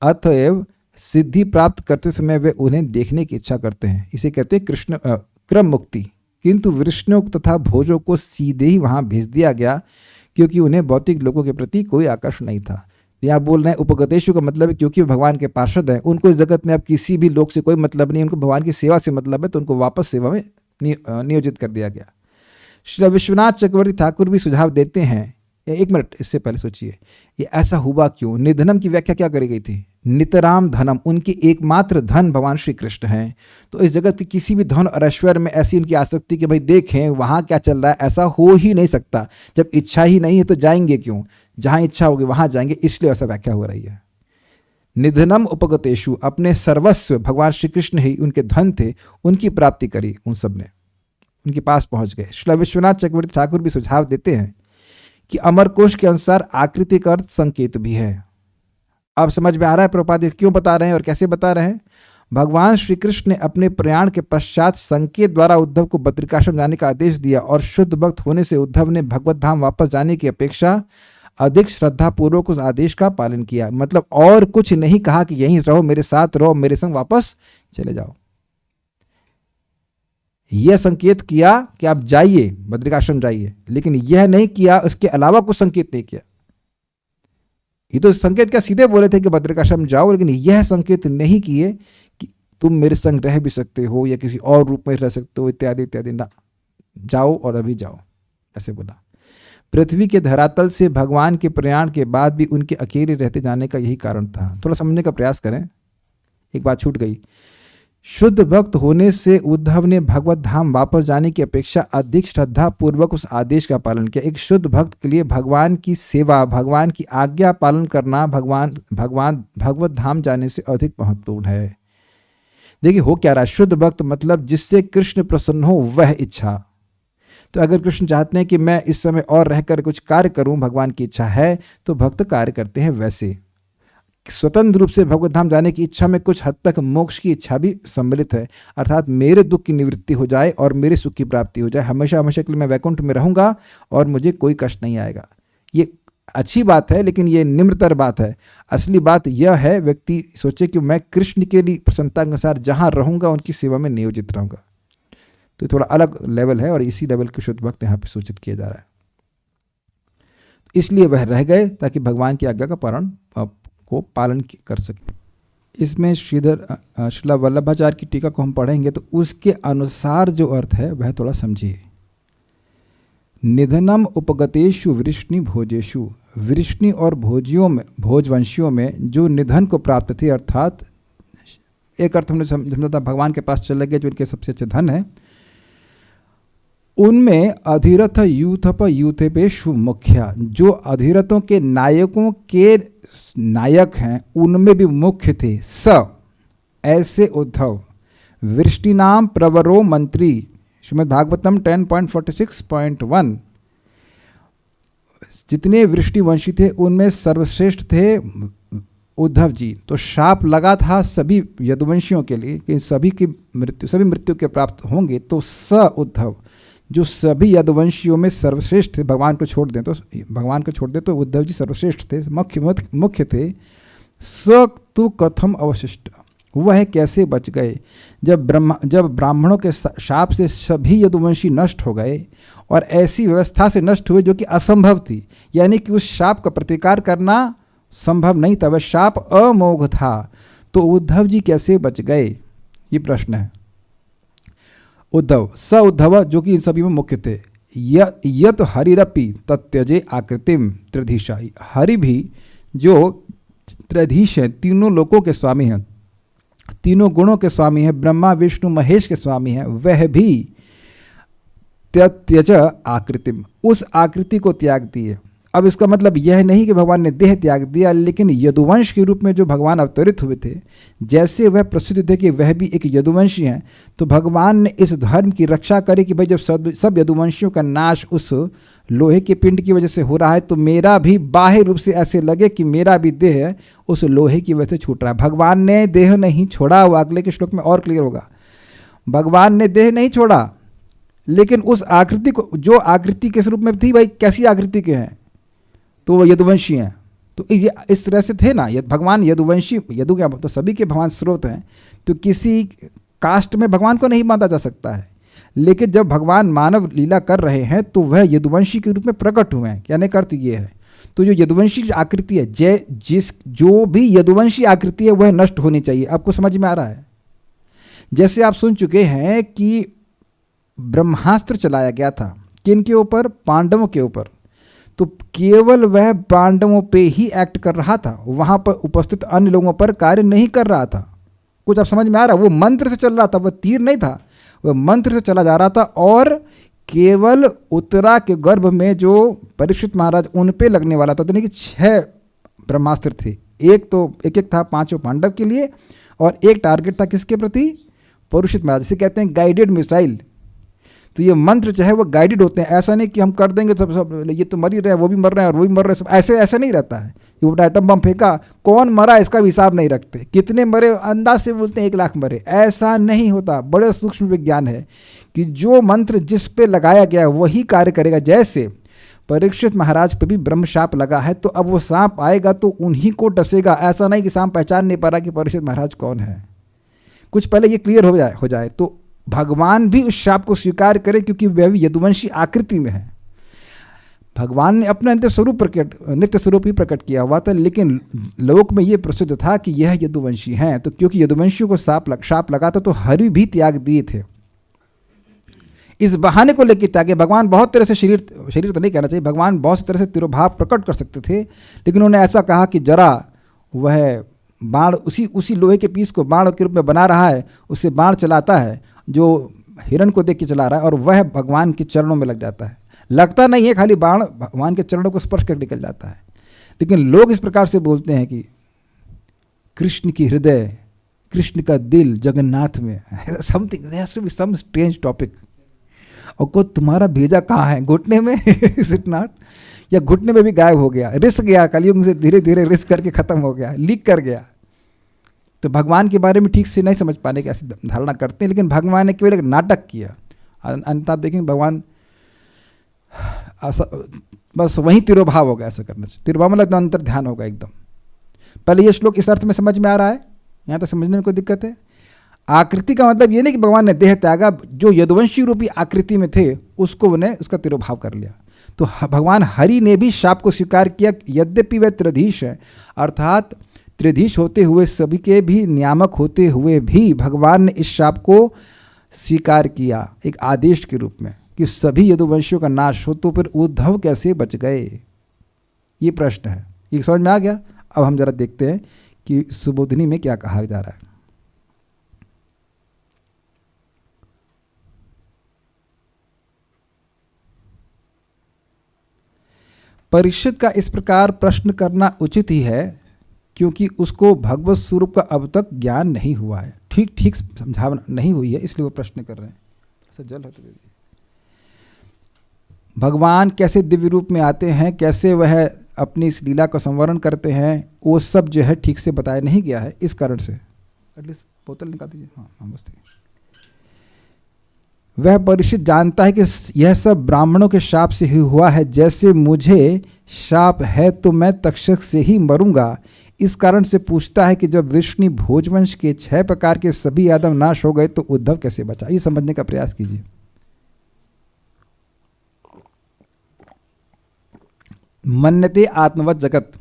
अतएव सिद्धि प्राप्त करते समय वे उन्हें देखने की इच्छा करते हैं। इसे कहते हैं कृष्ण क्रम मुक्ति। किंतु वृष्णियों तथा भोजों को सीधे ही वहां भेज दिया गया, क्योंकि उन्हें भौतिक लोगों के प्रति कोई आकर्षण नहीं था। यहाँ बोल रहे हैं उपगतेषु का मतलब है क्योंकि भगवान के पार्षद हैं, उनको इस जगत में अब किसी भी लोक से कोई मतलब नहीं, उनको भगवान की सेवा से मतलब है, तो उनको वापस सेवा में नियोजित कर दिया गया। श्री विश्वनाथ चक्रवर्ती ठाकुर भी सुझाव देते हैं, एक मिनट इससे पहले सोचिए, ये ऐसा हुआ क्यों? निधनम की व्याख्या क्या करी गई थी? नितराम धनम, उनके एकमात्र धन भगवान श्री कृष्ण हैं। तो इस जगत की किसी भी धन और ऐश्वर्य में ऐसी उनकी आसक्ति कि भाई देखें वहाँ क्या चल रहा है, ऐसा हो ही नहीं सकता। जब इच्छा ही नहीं है तो जाएंगे क्यों? जहाँ इच्छा होगी वहाँ जाएंगे, इसलिए ऐसा व्याख्या हो रही है। निधनम उपगतेषु, अपने सर्वस्व भगवान श्री कृष्ण ही उनके धन थे, उनकी प्राप्ति करी, उन सब ने उनके पास पहुँच गए। श्री विश्वनाथ चक्रवर्ती ठाकुर भी सुझाव देते हैं कि अमरकोश के अनुसार आकृति का अर्थ संकेत भी है। अब समझ में आ रहा है प्रभुपाद क्यों बता रहे हैं और कैसे बता रहे हैं? भगवान श्री कृष्ण ने अपने प्रयाण के पश्चात संकेत द्वारा उद्धव को बद्रिकाश्रम जाने का आदेश दिया और शुद्ध भक्त होने से उद्धव ने भगवत धाम वापस जाने की अपेक्षा अधिक श्रद्धा पूर्वक उस आदेश का पालन किया। मतलब और कुछ नहीं कहा कि यहीं रहो, मेरे साथ रहो, मेरे संग वापस चले जाओ। यह संकेत किया कि आप जाइए, बद्रिकाश्रम जाइए, लेकिन यह नहीं किया, उसके अलावा कुछ संकेत नहीं किया। ये तो संकेत क्या सीधे बोले थे कि बद्रिकाश्रम जाओ, लेकिन यह संकेत नहीं किए कि तुम मेरे संग रह भी सकते हो या किसी और रूप में रह सकते हो, इत्यादि इत्यादि। ना, जाओ और अभी जाओ, ऐसे बोला। पृथ्वी के धरातल से भगवान के प्रयाण के बाद भी उनके अकेले रहते जाने का यही कारण था। थोड़ा समझने का प्रयास करें, एक बात छूट गई। शुद्ध भक्त होने से उद्धव ने भगवत धाम वापस जाने की अपेक्षा अधिक श्रद्धा पूर्वक उस आदेश का पालन किया। एक शुद्ध भक्त के लिए भगवान की सेवा, भगवान की आज्ञा पालन करना भगवत धाम जाने से अधिक महत्वपूर्ण है। देखिए हो क्या रहा, शुद्ध भक्त मतलब जिससे कृष्ण प्रसन्न हो वह इच्छा। तो अगर कृष्ण चाहते हैं कि मैं इस समय और रहकर कुछ कार्य करूं, भगवान की इच्छा है, तो भक्त कार्य करते हैं। वैसे स्वतंत्र रूप से भगवत धाम जाने की इच्छा में कुछ हद तक मोक्ष की इच्छा भी सम्मिलित है, अर्थात मेरे दुख की निवृत्ति हो जाए और मेरे सुख की प्राप्ति हो जाए, हमेशा हमेशा के लिए मैं वैकुंठ में रहूंगा और मुझे कोई कष्ट नहीं आएगा। ये अच्छी बात है, लेकिन ये निम्नतर बात है। असली बात यह है व्यक्ति सोचे कि मैं कृष्ण के लिए प्रसन्नता के अनुसार जहाँ रहूंगा उनकी सेवा में नियोजित रहूंगा। तो थोड़ा अलग लेवल है और इसी लेवल के शुद्ध भक्त यहाँ पे सूचित किया जा रहा है। इसलिए वह रह गए ताकि भगवान की आज्ञा का पालन कर सके। इसमें श्रीला वल्लभाचार्य की टीका को हम पढ़ेंगे तो उसके अनुसार जो अर्थ है वह थोड़ा समझिए। निधनम उपगतेषु वृष्णि भोजेषु, वृष्णि और भोजवंशियों में जो निधन को प्राप्त थे, अर्थात एक अर्थ हमने समझा था भगवान के पास चले गए जो उनके सबसे अच्छे धन है, उनमें अधिरथ यूथप यूथेपेशु मुख्या, जो अधिरथों के नायकों के नायक हैं उनमें भी मुख्य थे। स ऐसे उद्धव वृष्टि नाम प्रवरो मंत्री, श्रीमद् भागवतम 10.46.1, जितने वृष्टिवंशी थे उनमें सर्वश्रेष्ठ थे उद्धव जी। तो शाप लगा था सभी यदुवंशियों के लिए कि सभी मृत्यु के प्राप्त होंगे। तो स उद्धव जो सभी यदुवंशियों में सर्वश्रेष्ठ थे, भगवान को छोड़ दें तो उद्धव जी सर्वश्रेष्ठ थे, मुख्य थे। स तु कथम अवशिष्ट, वह कैसे बच गए? जब ब्राह्मणों के शाप से सभी यदुवंशी नष्ट हो गए और ऐसी व्यवस्था से नष्ट हुए जो कि असंभव थी, यानी कि उस शाप का प्रतिकार करना संभव नहीं था, वह शाप अमोघ था, तो उद्धव जी कैसे बच गए? ये प्रश्न है। उद्धव स उद्धव जो कि इन सभी में मुख्य थे। यत हरिरपि तत्यजे आकृतिम त्रिधीशा, हरि भी जो त्रिधीश है, तीनों लोकों के स्वामी हैं, तीनों गुणों के स्वामी हैं, ब्रह्मा विष्णु महेश के स्वामी हैं, वह भी त्यज आकृतिम, उस आकृति को त्याग दिए। अब इसका मतलब यह नहीं कि भगवान ने देह त्याग दिया, लेकिन यदुवंश के रूप में जो भगवान अवतरित हुए थे, जैसे वह प्रसिद्ध थे कि वह भी एक यदुवंशी हैं, तो भगवान ने इस धर्म की रक्षा करी कि भाई जब सब यदुवंशियों का नाश उस लोहे के पिंड की वजह से हो रहा है, तो मेरा भी बाह्य रूप से ऐसे लगे कि मेरा भी देह उस लोहे की वजह से छूट रहा है। भगवान ने देह नहीं छोड़ा, वो अगले के श्लोक में और क्लियर होगा। भगवान ने देह नहीं छोड़ा, लेकिन उस आकृति को, जो आकृति किस रूप में थी, भाई कैसी आकृति के हैं, तो वो यदुवंशी हैं। तो इस तरह से थे ना, भगवान यदुवंशी, यदु क्या तो सभी के भगवान स्रोत हैं, तो किसी कास्ट में भगवान को नहीं बांधा जा सकता है। लेकिन जब भगवान मानव लीला कर रहे हैं तो वह यदुवंशी के रूप में प्रकट हुए हैं, कहने का अर्थ ये है। तो जो यदुवंशी आकृति है, जो भी यदुवंशी आकृति है वह नष्ट होनी चाहिए। आपको समझ में आ रहा है? जैसे आप सुन चुके हैं कि ब्रह्मास्त्र चलाया गया था, किन के ऊपर? पांडवों के ऊपर। तो केवल वह पांडवों पे ही एक्ट कर रहा था, वहां पर उपस्थित अन्य लोगों पर कार्य नहीं कर रहा था। कुछ आप समझ में आ रहा है? वो मंत्र से चल रहा था, वह तीर नहीं था, वह मंत्र से चला जा रहा था। और केवल उत्तरा के गर्भ में जो परीक्षित महाराज उन पे लगने वाला था, तो नहीं कि 6 ब्रह्मास्त्र थे। एक था 5 पांडव के लिए, और एक टारगेट था किसके प्रति? परीक्षित महाराज। जिसे कहते हैं गाइडेड मिसाइल। तो ये मंत्र जो है वो गाइडेड होते हैं। ऐसा नहीं कि हम कर देंगे सब ये तो मर ही रहे हैं, वो भी मर रहे हैं और वो भी मर रहे हैं, सब ऐसे नहीं रहता है। ये एटम बम फेंका, कौन मरा इसका भी हिसाब नहीं रखते, कितने मरे अंदाज से बोलते हैं 1 लाख मरे, ऐसा नहीं होता। बड़े सूक्ष्म विज्ञान है कि जो मंत्र जिस पे लगाया गया वही कार्य करेगा। जैसे परीक्षित महाराज पे भी ब्रह्म शाप लगा है, तो अब वो सांप आएगा तो उन्हीं को डसेगा। ऐसा नहीं कि सांप पहचान नहीं पा रहा कि परीक्षित महाराज कौन है। कुछ पहले ये क्लियर हो जाए तो भगवान भी उस शाप को स्वीकार करे, क्योंकि वह भी यदुवंशी आकृति में है। भगवान ने अपना नित्य स्वरूप ही प्रकट किया हुआ था, लेकिन लोक में ये प्रसिद्ध था कि यह यदुवंशी हैं। तो क्योंकि यदुवंशियों को शाप लगा था, तो हरि भी त्याग दिए थे। इस बहाने को लेकर त्यागे। भगवान बहुत तरह से शरीर तो नहीं कहना चाहिए, भगवान बहुत सी तरह से तिरोभाव प्रकट कर सकते थे, लेकिन उन्होंने ऐसा कहा कि जरा वह बाण उसी लोहे के पीस को बाण के रूप में बना रहा है, उससे बाण चलाता है जो हिरण को देख के चला रहा है, और वह भगवान के चरणों में लग जाता है। लगता नहीं है, खाली बाण भगवान के चरणों को स्पर्श कर निकल जाता है। लेकिन लोग इस प्रकार से बोलते हैं कि कृष्ण की हृदय, कृष्ण का दिल जगन्नाथ में, समथिंग सम स्ट्रेंज टॉपिक। और को तुम्हारा भेजा कहाँ है? घुटने में? Is it not? या घुटने में भी गायब हो गया, रिस गया, कलयुग से धीरे धीरे रिस करके खत्म हो गया, लीक कर गया। तो भगवान के बारे में ठीक से नहीं समझ पाने की ऐसी धारणा करते हैं, लेकिन भगवान ने केवल एक नाटक किया। अंत आप देखेंगे भगवान बस वहीं तिरोभाव होगा। ऐसा करना चाहिए। तिरोभाव मतलब तो अंतर ध्यान होगा एकदम। पहले ये श्लोक इस अर्थ में समझ में आ रहा है? यहाँ तक समझने में कोई दिक्कत है? आकृति का मतलब ये नहीं कि भगवान ने देह त्यागा, जो यदुवंशी रूपी आकृति में थे उसको उन्हें उसका तिरोभाव कर लिया। तो भगवान हरि ने भी शाप को स्वीकार किया, यद्यपि वह त्रिधीश है, अर्थात त्रिधीश होते हुए सभी के भी नियामक होते हुए भी भगवान ने इस शाप को स्वीकार किया एक आदेश के रूप में कि सभी यदुवंशियों का नाश हो। तो फिर उद्धव कैसे बच गए? ये प्रश्न है। ये समझ में आ गया? अब हम जरा देखते हैं कि सुबोधिनी में क्या कहा जा रहा है। परीक्षित का इस प्रकार प्रश्न करना उचित ही है, क्योंकि उसको भगवत स्वरूप का अब तक ज्ञान नहीं हुआ है, ठीक समझावना नहीं हुई है, इसलिए वो प्रश्न कर रहे हैं। ऐसा जल है तो भगवान कैसे दिव्य रूप में आते हैं, कैसे वह अपनी इस लीला का संवरण करते हैं, वो सब जो है ठीक से बताया नहीं गया है। इस कारण से एटलीस्ट बोतल निकाल दीजिए। हाँ नमस्ते। वह परीक्षित जानता है कि यह सब ब्राह्मणों के शाप से ही हुआ है। जैसे मुझे शाप है तो मैं तक्षक से ही मरूंगा। इस कारण से पूछता है कि जब विष्णु भोजवंश के 6 प्रकार के सभी यादव नाश हो गए तो उद्धव कैसे बचा? ये समझने का प्रयास कीजिए। मन्यते आत्मवत जगत।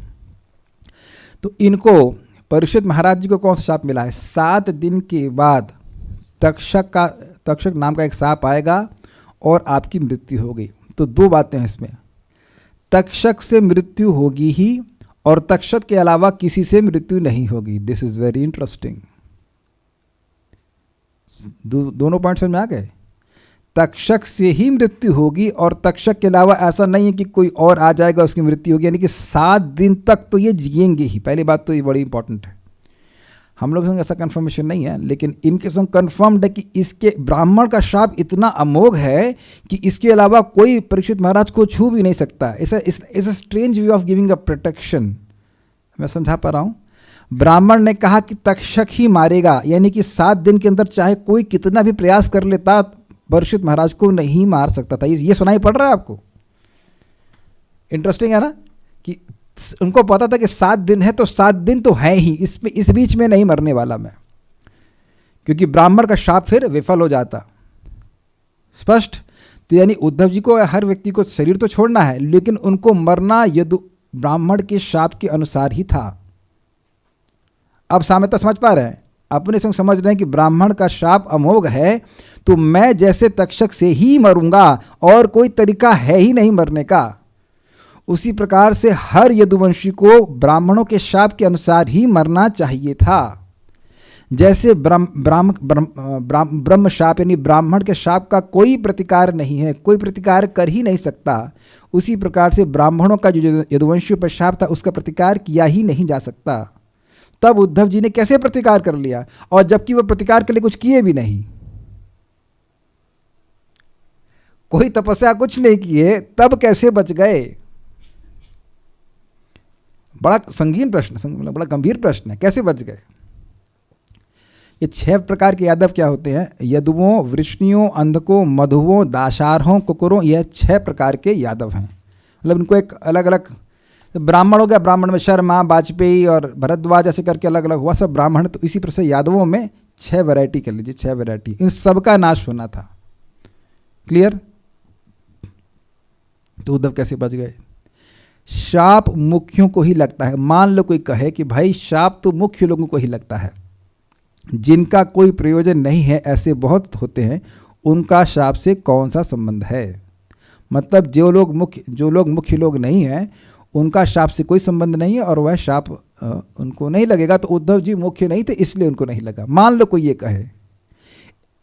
तो इनको परीक्षित महाराज जी को कौन सा शाप मिला है? 7 दिन के बाद तक्षक नाम का एक सांप आएगा और आपकी मृत्यु होगी। तो 2 बातें हैं इसमें, तक्षक से मृत्यु होगी ही और तक्षक के अलावा किसी से मृत्यु नहीं होगी। This is very interesting. दोनों पॉइंट समझ में आ गए? तक्षक से ही मृत्यु होगी और तक्षक के अलावा ऐसा नहीं है कि कोई और आ जाएगा उसकी मृत्यु होगी, यानी कि 7 दिन तक तो ये जिएंगे ही। पहली बात तो ये बड़ी इंपॉर्टेंट है। हम लोग संग ऐसा कंफर्मेशन नहीं है, लेकिन इनके संग कंफर्म्ड है कि इसके ब्राह्मण का शाप इतना अमोघ है कि इसके अलावा कोई परीक्षित महाराज को छू भी नहीं सकता। It's a strange way of giving a protection. मैं समझा पा रहा हूँ? ब्राह्मण ने कहा कि तक्षक ही मारेगा, यानी कि 7 दिन के अंदर चाहे कोई कितना भी प्रयास कर लेता परीक्षित महाराज को नहीं मार सकता था। ये सुनाई पड़ रहा है आपको? इंटरेस्टिंग है ना कि उनको पता था कि 7 दिन है तो 7 दिन तो है ही, इसमें इस बीच में नहीं मरने वाला मैं, क्योंकि ब्राह्मण का शाप फिर विफल हो जाता। स्पष्ट? तो यानी उद्धव जी को हर व्यक्ति को शरीर तो छोड़ना है, लेकिन उनको मरना ब्राह्मण के शाप के अनुसार ही था। अब साम्यता समझ पा रहे हैं? अपने संग समझ रहे हैं कि ब्राह्मण का शाप अमोघ है, तो मैं जैसे तक्षक से ही मरूंगा और कोई तरीका है ही नहीं मरने का। उसी प्रकार से हर यदुवंशी को ब्राह्मणों के शाप के अनुसार ही मरना चाहिए था। जैसे ब्रह्म शाप यानी ब्राह्मण के शाप का कोई प्रतिकार नहीं है, कोई प्रतिकार कर ही नहीं सकता, उसी प्रकार से ब्राह्मणों का जो यदुवंशियों पर शाप था उसका प्रतिकार किया ही नहीं जा सकता। तब उद्धव जी ने कैसे प्रतिकार कर लिया, और जबकि वह प्रतिकार के लिए कुछ किए भी नहीं, कोई तपस्या कुछ नहीं किए, तब कैसे बच गए? बड़ा संगीन प्रश्न, बड़ा गंभीर प्रश्न है, कैसे बच गए? ये 6 प्रकार के यादव क्या होते हैं? यदुओं, वृष्णियों, अंधकों, मधुओं, दाशारहों, कुकुरों, यह 6 प्रकार के यादव हैं। मतलब इनको एक अलग अलग, ब्राह्मण हो गया, ब्राह्मण में शर्मा, वाजपेयी और भरद्वाज ऐसे करके अलग अलग हुआ, सब ब्राह्मण। तो इसी प्रकार से यादवों में 6 वैरायटी कर लीजिए, 6 वैरायटी, इन सबका नाश होना था। क्लियर? तो उद्धव कैसे बच गए? शाप मुख्यों को ही लगता है। मान लो कोई कहे कि भाई शाप तो मुख्य लोगों को ही लगता है, जिनका कोई प्रयोजन नहीं है, ऐसे बहुत होते हैं, उनका शाप से कौन सा संबंध है? मतलब जो लोग मुख्य लोग नहीं हैं, उनका शाप से कोई संबंध नहीं है, और वह शाप उनको नहीं लगेगा। तो उद्धव जी मुख्य नहीं थे इसलिए उनको नहीं लगा। मान लो कोई ये कहे,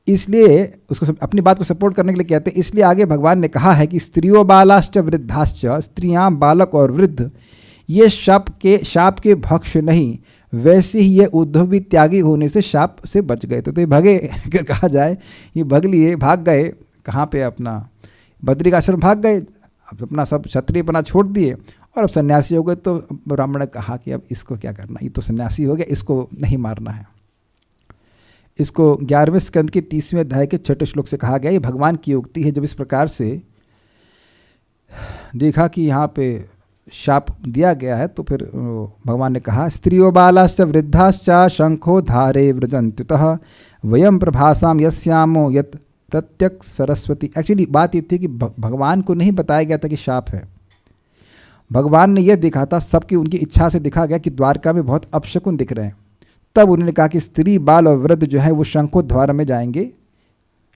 इसलिए उसको अपनी बात को सपोर्ट करने के लिए कहते हैं, इसलिए आगे भगवान ने कहा है कि स्त्रियों बालाश्च वृद्धाश्च, स्त्रियां, बालक और वृद्ध ये शाप के भक्ष नहीं, वैसे ही ये उद्धव भी त्यागी होने से शाप से बच गए। तो ये भगे, अगर कहा जाए ये भग लिए, भाग गए कहाँ पे? अपना बद्रिक आश्रम भाग गए, अब अपना सब क्षत्रियपना छोड़ दिए और अब सन्यासी हो गए। तो ब्राह्मण ने कहा कि अब इसको क्या करना, ये तो सन्यासी हो गया, इसको नहीं मारना है। इसको 11वें स्कंद के 30वें अध्याय के 6ठे श्लोक से कहा गया। ये भगवान की उक्ति है। जब इस प्रकार से देखा कि यहाँ पे शाप दिया गया है, तो फिर भगवान ने कहा, स्त्रियो बालाश्च वृद्धाश्च शंखो धारे व्रजन्त्युतः वयम प्रभासाम यस्यामो यत प्रत्यक सरस्वती। एक्चुअली बात ये थी कि भगवान को नहीं बताया गया था कि शाप है। भगवान ने यह देखा था, सबकी उनकी इच्छा से देखा गया कि द्वारका में बहुत अपशकुन दिख रहे हैं। तब उन्होंने कहा कि स्त्री, बाल और वृद्ध जो है वो शंखोद्वार में जाएंगे।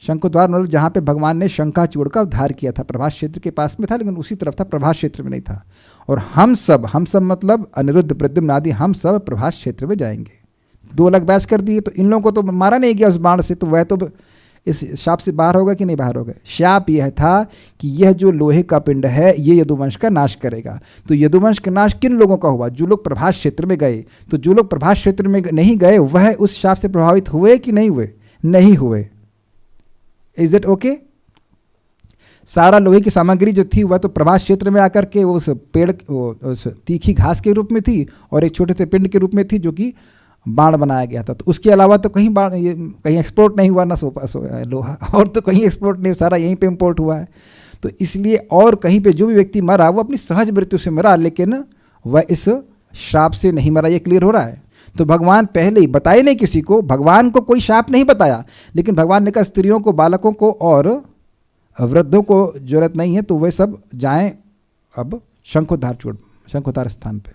शंखोद्वार मतलब जहाँ पे भगवान ने शंखाचूड़ का उद्धार किया था, प्रभास क्षेत्र के पास में था, लेकिन उसी तरफ था, प्रभास क्षेत्र में नहीं था। और हम सब मतलब अनिरुद्ध, प्रद्युम्न आदि, हम सब प्रभास क्षेत्र में जाएंगे। 2 अलग बैच कर दिए। तो इन लोगों को तो मारा नहीं गया उस बाण से, तो वह तो इस शाप से बाहर होगा कि नहीं बाहर होगा? शाप यह था कि यह जो लोहे का पिंड है ये यदुवंश का नाश करेगा। तो यदुवंश का नाश किन लोगों का हुआ? जो लोग प्रभास क्षेत्र में गए। तो जो लोग प्रभास क्षेत्र में नहीं गए वह उस शाप से प्रभावित हुए कि नहीं हुए? नहीं हुए। Is it okay? सारा लोहे की सामग्री जो थी वह तो प्रभास क्षेत्र में आकर के उस पेड़, उस तीखी घास के रूप में थी और एक छोटे से पिंड के रूप में थी, जो कि बाण बनाया गया था। तो उसके अलावा तो कहीं बाण, ये कहीं एक्सपोर्ट नहीं हुआ ना लोहा, और तो कहीं एक्सपोर्ट नहीं, सारा यहीं पे इंपोर्ट हुआ है। तो इसलिए और कहीं पे जो भी व्यक्ति मरा वो अपनी सहज मृत्यु से मरा, लेकिन वह इस शाप से नहीं मरा। ये क्लियर हो रहा है? तो भगवान पहले ही बताए नहीं किसी को, भगवान को कोई शाप नहीं बताया, लेकिन भगवान ने कहा स्त्रियों को, बालकों को और वृद्धों को जरूरत नहीं है, तो वे सब जाएं अब शंखोद्धार स्थान पे।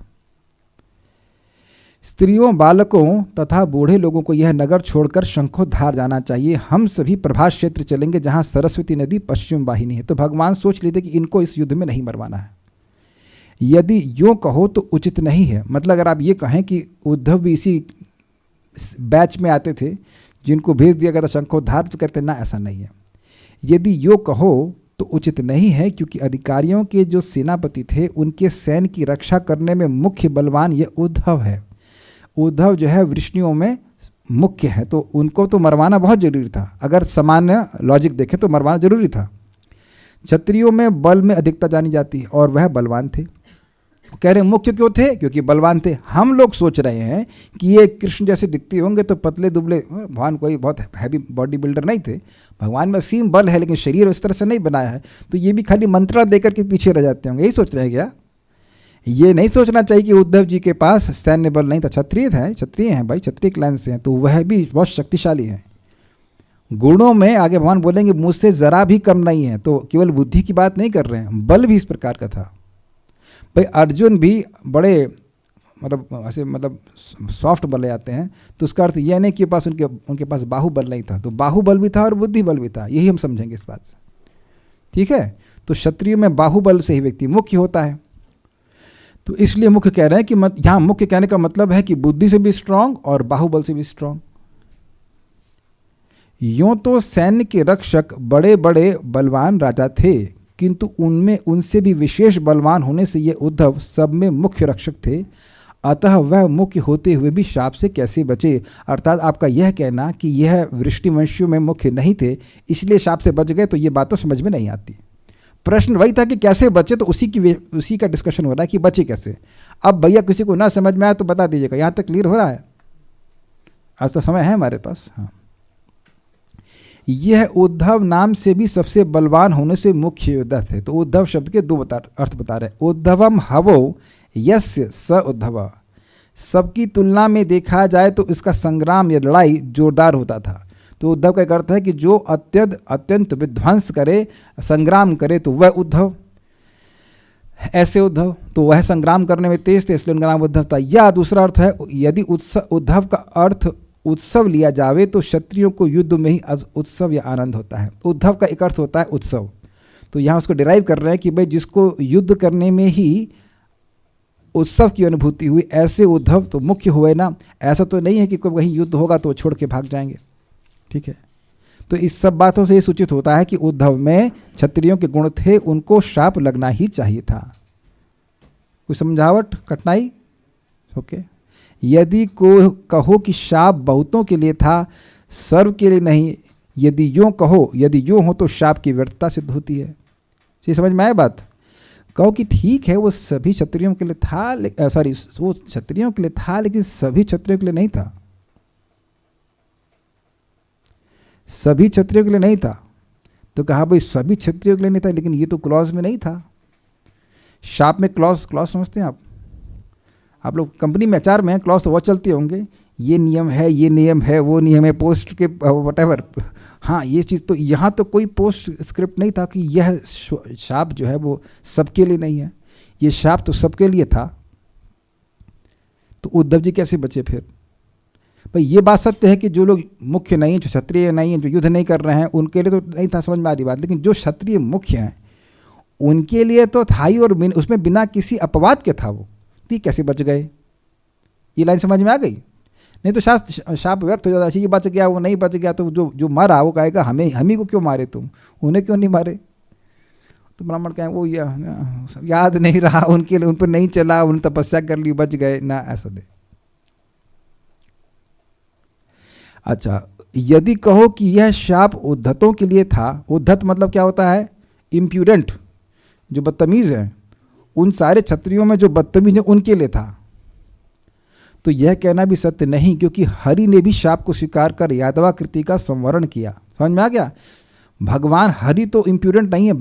स्त्रियों, बालकों तथा बूढ़े लोगों को यह नगर छोड़कर शंखोद्धार जाना चाहिए। हम सभी प्रभास क्षेत्र चलेंगे जहां सरस्वती नदी पश्चिम वाहिनी है। तो भगवान सोच लेते कि इनको इस युद्ध में नहीं मरवाना है। यदि यूँ कहो तो उचित नहीं है। मतलब अगर आप ये कहें कि उद्धव भी इसी बैच में आते थे जिनको भेज दिया गया था शंखोद्धार, तो कहते ना, ऐसा नहीं है। यदि यूँ कहो तो उचित नहीं है, क्योंकि अधिकारियों के जो सेनापति थे उनके सैन्य की रक्षा करने में मुख्य बलवान ये उद्धव है। उद्धव जो है वृष्णियों में मुख्य है, तो उनको तो मरवाना बहुत जरूरी था। अगर सामान्य लॉजिक देखें तो मरवाना जरूरी था। क्षत्रियों में बल में अधिकता जानी जाती है और वह बलवान थे। कह रहे मुख्य क्यों थे? क्योंकि बलवान थे। हम लोग सोच रहे हैं कि ये कृष्ण जैसे दिखते होंगे तो पतले दुबले, भगवान कोई बहुत हैवी बॉडी बिल्डर नहीं थे। भगवान में असीम बल है, लेकिन शरीर उस तरह से नहीं बनाया है, तो ये भी खाली मंत्रा देकर के पीछे रह जाते होंगे। यही सोच रहे हैं क्या? ये नहीं सोचना चाहिए कि उद्धव जी के पास सैन्य बल नहीं था। क्षत्रिय हैं भाई, क्षत्रिय क्लैन से हैं, तो वह भी बहुत शक्तिशाली हैं। गुणों में आगे भगवान बोलेंगे मुझसे जरा भी कम नहीं है। तो केवल बुद्धि की बात नहीं कर रहे हैं, बल भी इस प्रकार का था। भाई अर्जुन भी बड़े मतलब ऐसे मतलब सॉफ्ट बले आते हैं, तो उसका अर्थ यह नहीं कि पास उनके पास बाहुबल नहीं था, तो बाहुबल भी था और बुद्धि बल भी था, यही हम समझेंगे इस बात से। ठीक है, तो क्षत्रिय में बाहुबल से ही व्यक्ति मुख्य होता है। तो इसलिए मुख्य कह रहे हैं कि यहाँ मुख्य कहने का मतलब है कि बुद्धि से भी स्ट्रांग और बाहुबल से भी स्ट्रांग। यूं तो सैन्य के रक्षक बड़े बड़े बलवान राजा थे, किंतु उनमें उनसे भी विशेष बलवान होने से ये उद्धव सब में मुख्य रक्षक थे, अतः वह मुख्य होते हुए भी शाप से कैसे बचे। अर्थात आपका यह कहना कि यह वृष्टिवंशियों में मुख्य नहीं थे इसलिए शाप से बच गए, तो ये बात तो समझ में नहीं आती। प्रश्न वही था कि कैसे बचे, तो उसी का डिस्कशन हो रहा है कि बचे कैसे। अब भैया किसी को ना समझ में आया तो बता दीजिएगा, यहाँ तक क्लियर हो रहा है? आज तो समय है हमारे पास। हाँ, यह उद्धव नाम से भी सबसे बलवान होने से मुख्य योद्धा थे। तो उद्धव शब्द के दो अर्थ बता रहे। उद्धवम हवो यस्य स उद्धव, सबकी तुलना में देखा जाए तो इसका संग्राम या लड़ाई जोरदार होता था। तो उद्धव का एक अर्थ है कि जो अत्यंत विध्वंस करे, संग्राम करे, तो वह उद्धव। ऐसे उद्धव, तो वह संग्राम करने में तेज थे इसलिए उनका नाम उद्धव था। या दूसरा अर्थ है, यदि उद्धव का अर्थ उत्सव लिया जावे तो क्षत्रियों को युद्ध में ही उत्सव या आनंद होता है। उद्धव का एक अर्थ होता है उत्सव, तो यहाँ उसको डिराइव कर रहे हैं कि भाई जिसको युद्ध करने में ही उत्सव की अनुभूति हुई, ऐसे उद्धव तो मुख्य हुए ना। ऐसा तो नहीं है कि कोई वहीं युद्ध होगा तो छोड़ के भाग जाएंगे। ठीक है, तो इस सब बातों से ये सूचित होता है कि उद्धव में क्षत्रियों के गुण थे, उनको शाप लगना ही चाहिए था। कोई समझावट, कठिनाई? ओके। यदि को कहो कि शाप बहुतों के लिए था, सर्व के लिए नहीं, यदि यूँ हो तो शाप की व्यर्थता सिद्ध होती है। ये समझ में आया बात? कहो कि ठीक है वो सभी क्षत्रियों के लिए था, वो क्षत्रियों के लिए था लेकिन सभी क्षत्रियों के लिए नहीं था। सभी क्षत्रियों के लिए नहीं था, तो कहा भाई सभी क्षत्रियों के लिए नहीं था, लेकिन ये तो क्लॉज में नहीं था। शाप में क्लॉज समझते हैं आप लोग कंपनी में HR में क्लॉज तो वो चलते होंगे, ये नियम है, ये नियम है, वो नियम है, पोस्ट के वटेवर। हाँ, ये चीज़ तो यहाँ तो कोई पोस्ट स्क्रिप्ट नहीं था कि यह शाप जो है वो सबके लिए नहीं है, ये शाप तो सबके लिए था। तो उद्धव जी कैसे बचे फिर? भाई ये बात सत्य है कि जो लोग मुख्य नहीं हैं, जो क्षत्रिय नहीं हैं, जो युद्ध नहीं कर रहे हैं, उनके लिए तो नहीं था, समझ में आ रही बात। लेकिन जो क्षत्रिय मुख्य हैं उनके लिए तो था ही, और उसमें बिना किसी अपवाद के था वो। तो कैसे बच गए? ये लाइन समझ में आ गई? नहीं तो शाप व्यर्थ हो जाता। ये बच गया, वो नहीं बच गया, तो जो मरा वो कहेगा हम ही को क्यों मारे, तुम उन्हें क्यों नहीं मारे? तो ब्राह्मण कहें वो याद नहीं रहा उनके लिए, उन पर नहीं चला, उन्होंने तपस्या कर ली, बच गए ना, ऐसा दे। अच्छा, यदि कहो कि यह शाप उद्धतों के लिए था, उद्धत मतलब क्या होता है? इम्प्यूडेंट, जो बदतमीज है, उन सारे क्षत्रियों में जो बदतमीज है उनके लिए था, तो यह कहना भी सत्य नहीं, क्योंकि हरि ने भी शाप को स्वीकार कर यादवाकृति का संवरण किया। समझ में आ गया? भगवान हरि तो इम्प्यूडेंट नहीं है,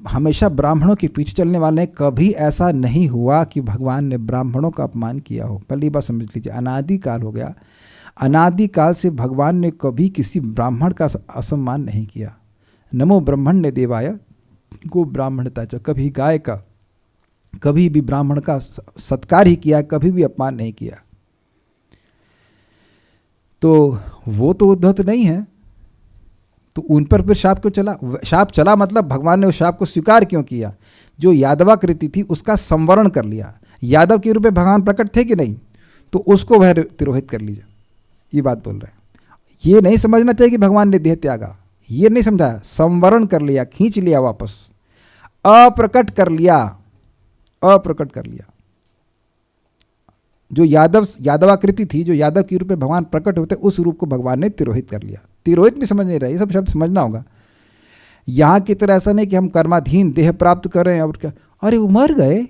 हमेशा ब्राह्मणों के पीछे चलने वाले हैं। कभी ऐसा नहीं हुआ कि भगवान ने ब्राह्मणों का अपमान किया हो। पहली बात समझ लीजिए, अनादिकाल हो गया, अनादिकाल से भगवान ने कभी किसी ब्राह्मण का असम्मान नहीं किया। नमो ब्रह्मण्य देवाय गो ब्राह्मणता च, कभी गाय का, कभी भी ब्राह्मण का सत्कार ही किया, कभी भी अपमान नहीं किया। तो वो तो उद्धत नहीं है, तो उन पर फिर शाप क्यों चला? शाप चला मतलब भगवान ने उस शाप को स्वीकार क्यों किया? जो यादवाकृति थी उसका संवरण कर लिया। यादव के रूप में भगवान प्रकट थे कि नहीं, तो उसको वह तिरोहित कर लीजिए, ये बात बोल रहे हैं। ये नहीं समझना चाहिए कि भगवान ने देह त्यागा, ये नहीं समझाया। संवरण कर लिया, खींच लिया वापस, अप्रकट कर लिया, अप्रकट कर लिया। जो यादवाकृति थी, जो यादव के रूप में भगवान प्रकट होते, उस रूप को भगवान ने तिरोहित कर लिया। तिरोहित भी समझ नहीं रहे, ये सब शब्द समझना होगा। यहाँ की तरह ऐसा नहीं कि हम कर्माधीन देह प्राप्त करें और क्या, अरे वो मर गए।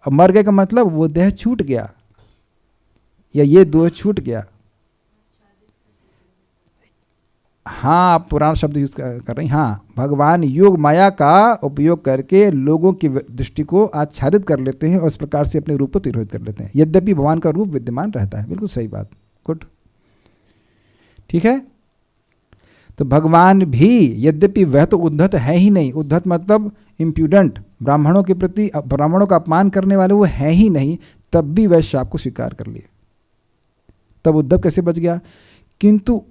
अब मर गए का मतलब वो देह छूट गया या ये देह छूट गया। हाँ, आप पुराना शब्द यूज कर रहे हैं। हाँ, भगवान योग माया का उपयोग करके लोगों की दृष्टि को आच्छादित कर लेते हैं और इस प्रकार से अपने रूप को तिरोहित कर लेते हैं, यद्यपि भगवान का रूप विद्यमान रहता है। बिल्कुल सही बात, गुड, ठीक है। तो भगवान भी, यद्यपि वह तो उद्धत है ही नहीं, उद्धत मतलब इम्प्यूडेंट, ब्राह्मणों के प्रति, ब्राह्मणों का अपमान करने वाले वो है ही नहीं, तब भी वह शाप को स्वीकार कर लिए। तब उद्धव कैसे बच गया? किंतु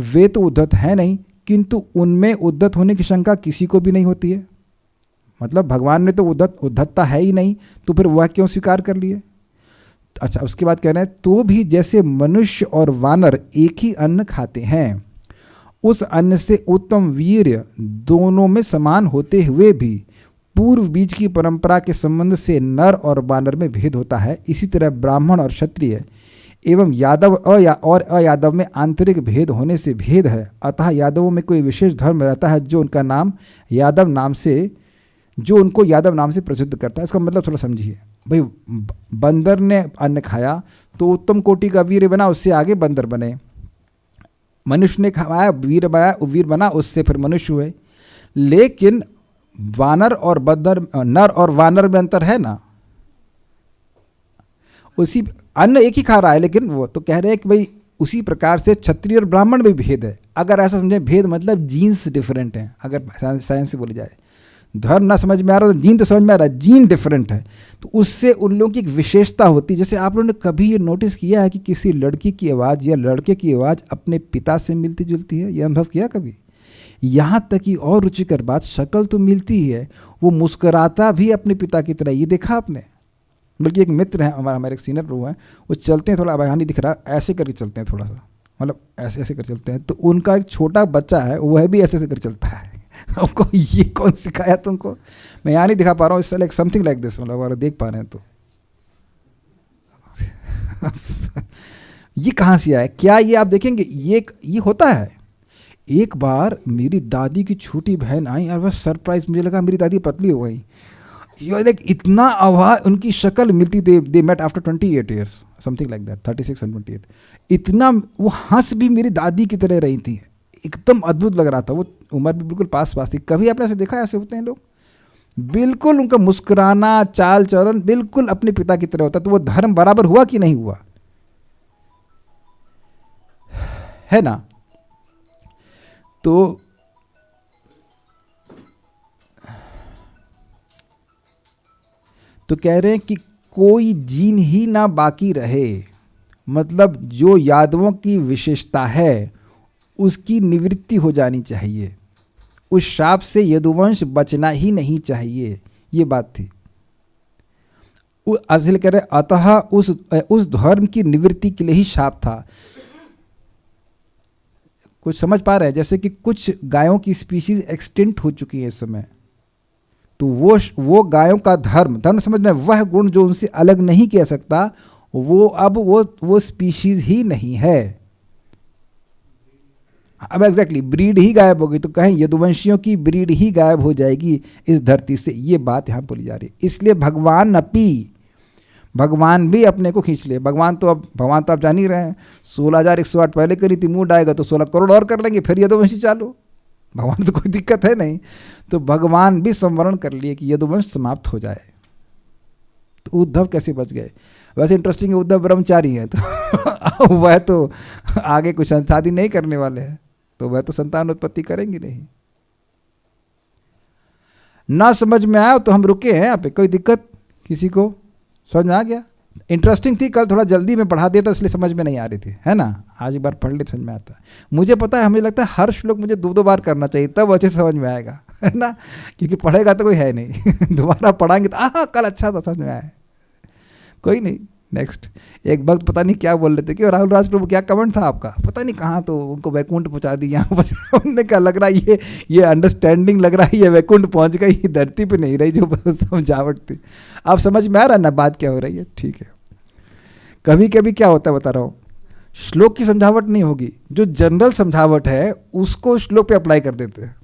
वे तो उद्धत है नहीं, किंतु उनमें उद्धत होने की शंका किसी को भी नहीं होती है। मतलब भगवान में तो उद्धतता है ही नहीं, तो फिर वह क्यों स्वीकार कर लिए? अच्छा, उसके बाद कह रहे हैं, तो भी जैसे मनुष्य और वानर एक ही अन्न खाते हैं, उस अन्न से उत्तम वीर्य दोनों में समान होते हुए भी पूर्व बीज की परंपरा के संबंध से नर और वानर में भेद होता है। इसी तरह ब्राह्मण और क्षत्रिय एवं यादव और अयादव में आंतरिक भेद होने से भेद है। अतः यादवों में कोई विशेष धर्म रहता है जो उनको यादव नाम से प्रसिद्ध करता है। इसका मतलब थोड़ा समझिए भाई, बंदर ने अन्न खाया तो उत्तम कोटि का वीर बना, उससे आगे बंदर बने। मनुष्य ने खाया, वीर बना, उससे फिर मनुष्य हुए। लेकिन वानर और बंदर, नर और वानर में अंतर है ना, उसी अन्न एक ही खा रहा है, लेकिन वो तो कह रहे हैं कि भाई उसी प्रकार से क्षत्रिय और ब्राह्मण में भेद है। अगर ऐसा समझे, भेद मतलब जीन्स डिफरेंट हैं। अगर साइंस से बोली जाए, धर्म ना समझ में आ रहा तो जीन तो समझ में आ रहा है, जीन डिफरेंट है, तो उससे उन लोगों की एक विशेषता होती है। जैसे आप लोगों ने कभी ये नोटिस किया है कि किसी लड़की की आवाज़ या लड़के की आवाज़ अपने पिता से मिलती जुलती है? ये अनुभव किया कभी? यहाँ तक कि और रुचिकर बात, शक्ल तो मिलती ही है, वो मुस्कुराता भी अपने पिता की तरह। ये देखा आपने? बल्कि एक मित्र हैं हमारे एक सीनियर लोग हैं, वो चलते हैं, थोड़ा अब यहाँ नहीं दिख रहा, ऐसे करके चलते हैं, थोड़ा सा मतलब ऐसे ऐसे कर चलते हैं। तो उनका एक छोटा बच्चा है, वह भी ऐसे ऐसे कर चलता है। आपको ये कौन सिखाया तुमको? मैं यहाँ नहीं दिखा पा रहा हूँ, इससे लाइक समथिंग लाइक दिस, मतलब अगर देख पा रहे हैं तो ये कहाँ से आया? क्या ये आप देखेंगे, ये होता है। एक बार मेरी दादी की छोटी बहन आई और वह सरप्राइज, मुझे लगा मेरी दादी पतली हो गई। लाइक इतना आवाज, उनकी शक्ल मिलती, they met after 28 years, something like that, 36 and 28। इतना वो हंस भी मेरी दादी की तरह रही थी, एकदम अद्भुत लग रहा था। वो उम्र भी बिल्कुल पास थी। कभी आपने ऐसे देखा? ऐसे होते हैं लोग, बिल्कुल उनका मुस्कुराना, चाल चलन बिल्कुल अपने पिता की तरह होता। तो वो धर्म बराबर हुआ कि नहीं हुआ? है ना? तो कह रहे हैं कि कोई जीन ही ना बाकी रहे, मतलब जो यादवों की विशेषता है उसकी निवृत्ति हो जानी चाहिए, उस शाप से यदुवंश बचना ही नहीं चाहिए। ये बात थी। असल कह रहे, अतः उस धर्म की निवृत्ति के लिए ही शाप था। कुछ समझ पा रहे हैं? जैसे कि कुछ गायों की स्पीशीज एक्सटिंक्ट हो चुकी है इस समय, तो वो गायों का धर्म समझना, वह गुण जो उनसे अलग नहीं किया सकता, वो अब वो स्पीशीज ही नहीं है। अब एग्जैक्टली ब्रीड ही गायब हो गई, तो कहें यदुवंशियों की ब्रीड ही गायब हो जाएगी इस धरती से। ये बात यहाँ बोली जा रही है। इसलिए भगवान भी अपने को खींच ले। भगवान तो आप जान ही रहे हैं, 16,108 पहले करी थी, मूड आएगा तो 16 करोड़ और कर लेंगे, फिर यदुवंशी चालू। भगवान तो कोई दिक्कत है नहीं, तो भगवान भी संवरण कर लिए कि यदुवंश समाप्त हो जाए। तो उद्धव कैसे बच गए? वैसे इंटरेस्टिंग है, उद्धव ब्रह्मचारी है, तो वह तो आगे कुछ शादी नहीं करने वाले हैं, तो वह तो संतान उत्पत्ति करेंगे नहीं। ना समझ में आया तो हम रुके हैं यहाँ पे, कोई दिक्कत किसी को? समझ में आ गया? इंटरेस्टिंग थी, कल थोड़ा जल्दी में पढ़ा दिया था इसलिए समझ में नहीं आ रही थी, है ना? आज एक बार पढ़ ले, समझ में आता है। मुझे पता है, हमें लगता है हर श्लोक मुझे 2 बार करना चाहिए, तब अच्छे से समझ में आएगा, है ना? क्योंकि पढ़ेगा तो कोई है नहीं दोबारा पढ़ाएंगे तो कल अच्छा था, समझ में आया। कोई नहीं, नेक्स्ट। एक वक्त पता नहीं क्या बोल रहे थे कि राहुल राज प्रभु, क्या कमेंट था आपका? पता नहीं कहाँ, तो उनको वैकुंठ पहुँचा दी यहाँ पर। उन्होंने क्या लग रहा है, ये अंडरस्टैंडिंग लग रहा है, ये वैकुंठ पहुँच गई, ये धरती पे नहीं रही जो समझावट थी। आप समझ में आ रहा है ना बात क्या हो रही है? ठीक है। कभी कभी क्या होता है बता रहा हूँ, श्लोक की समझावट नहीं होगी, जो जनरल समझावट है उसको श्लोक पे अप्लाई कर देते हैं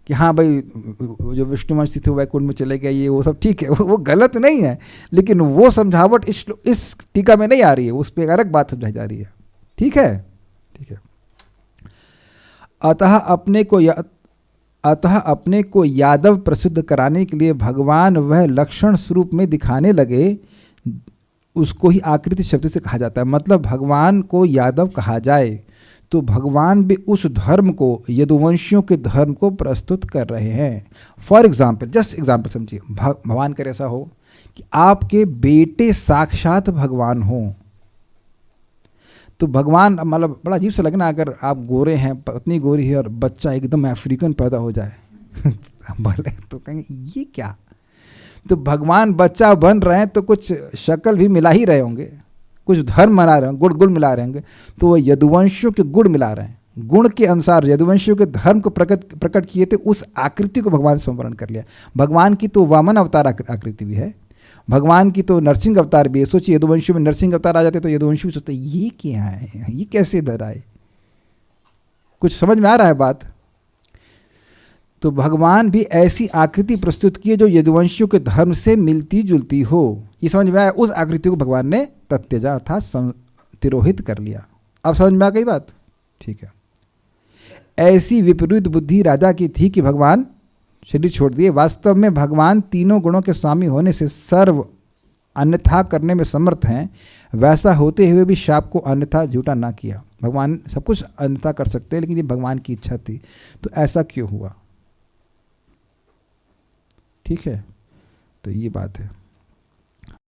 कि हाँ भाई जो विष्णुवंशी थे वैकुंठ में चले गए, ये वो सब ठीक है, वो गलत नहीं है, लेकिन वो समझावट इस टीका में नहीं आ रही है, उस पर एक अलग बात समझाई जा रही है। ठीक है, ठीक है। अतः अपने को यादव प्रसिद्ध कराने के लिए भगवान वह लक्षण स्वरूप में दिखाने लगे, उसको ही आकृति शब्द से कहा जाता है। मतलब भगवान को यादव कहा जाए तो भगवान भी उस धर्म को, यदुवंशियों के धर्म को प्रस्तुत कर रहे हैं। फॉर एग्जाम्पल, जस्ट एग्जाम्पल समझिए, भगवान करे ऐसा हो कि आपके बेटे साक्षात भगवान हो, तो भगवान, मतलब बड़ा अजीब सा लगना अगर आप गोरे हैं, पत्नी गोरी है और बच्चा एकदम अफ्रीकन पैदा हो जाए बोले तो कहेंगे ये क्या। तो भगवान बच्चा बन रहे हैं तो कुछ शक्ल भी मिला ही रहे होंगे, कुछ धर्म मना रहे होंगे, गुण मिला रहे होंगे, तो वो यदुवंशियों के गुण मिला रहे हैं, गुण के अनुसार यदुवंशियों के धर्म को प्रकट किए थे, उस आकृति को भगवान संवरण कर लिया। भगवान की तो वामन अवतार आकृति भी है, भगवान की तो नरसिंह अवतार भी है। सोचिए यदुवंशियों में नरसिंह अवतार आ जाते तो यदुवंशी भी सोचते ये क्या है, ये कैसे इधर आए। कुछ समझ में आ रहा है बात। तो भगवान भी ऐसी आकृति प्रस्तुत की है जो यदुवंशियों के धर्म से मिलती जुलती हो। ये समझ में आया, उस आकृति को भगवान ने तत्यजा अर्थात तिरोहित कर लिया। अब समझ में आ गई बात, ठीक है। ऐसी विपरीत बुद्धि राजा की थी कि भगवान शरीर छोड़ दिए। वास्तव में भगवान तीनों गुणों के स्वामी होने से सर्व अन्यथा करने में समर्थ हैं, वैसा होते हुए भी शाप को अन्यथा झूठा ना किया। भगवान सब कुछ अन्यथा कर सकते हैं, लेकिन ये भगवान की इच्छा थी, तो ऐसा क्यों हुआ। ठीक है, तो ये बात है।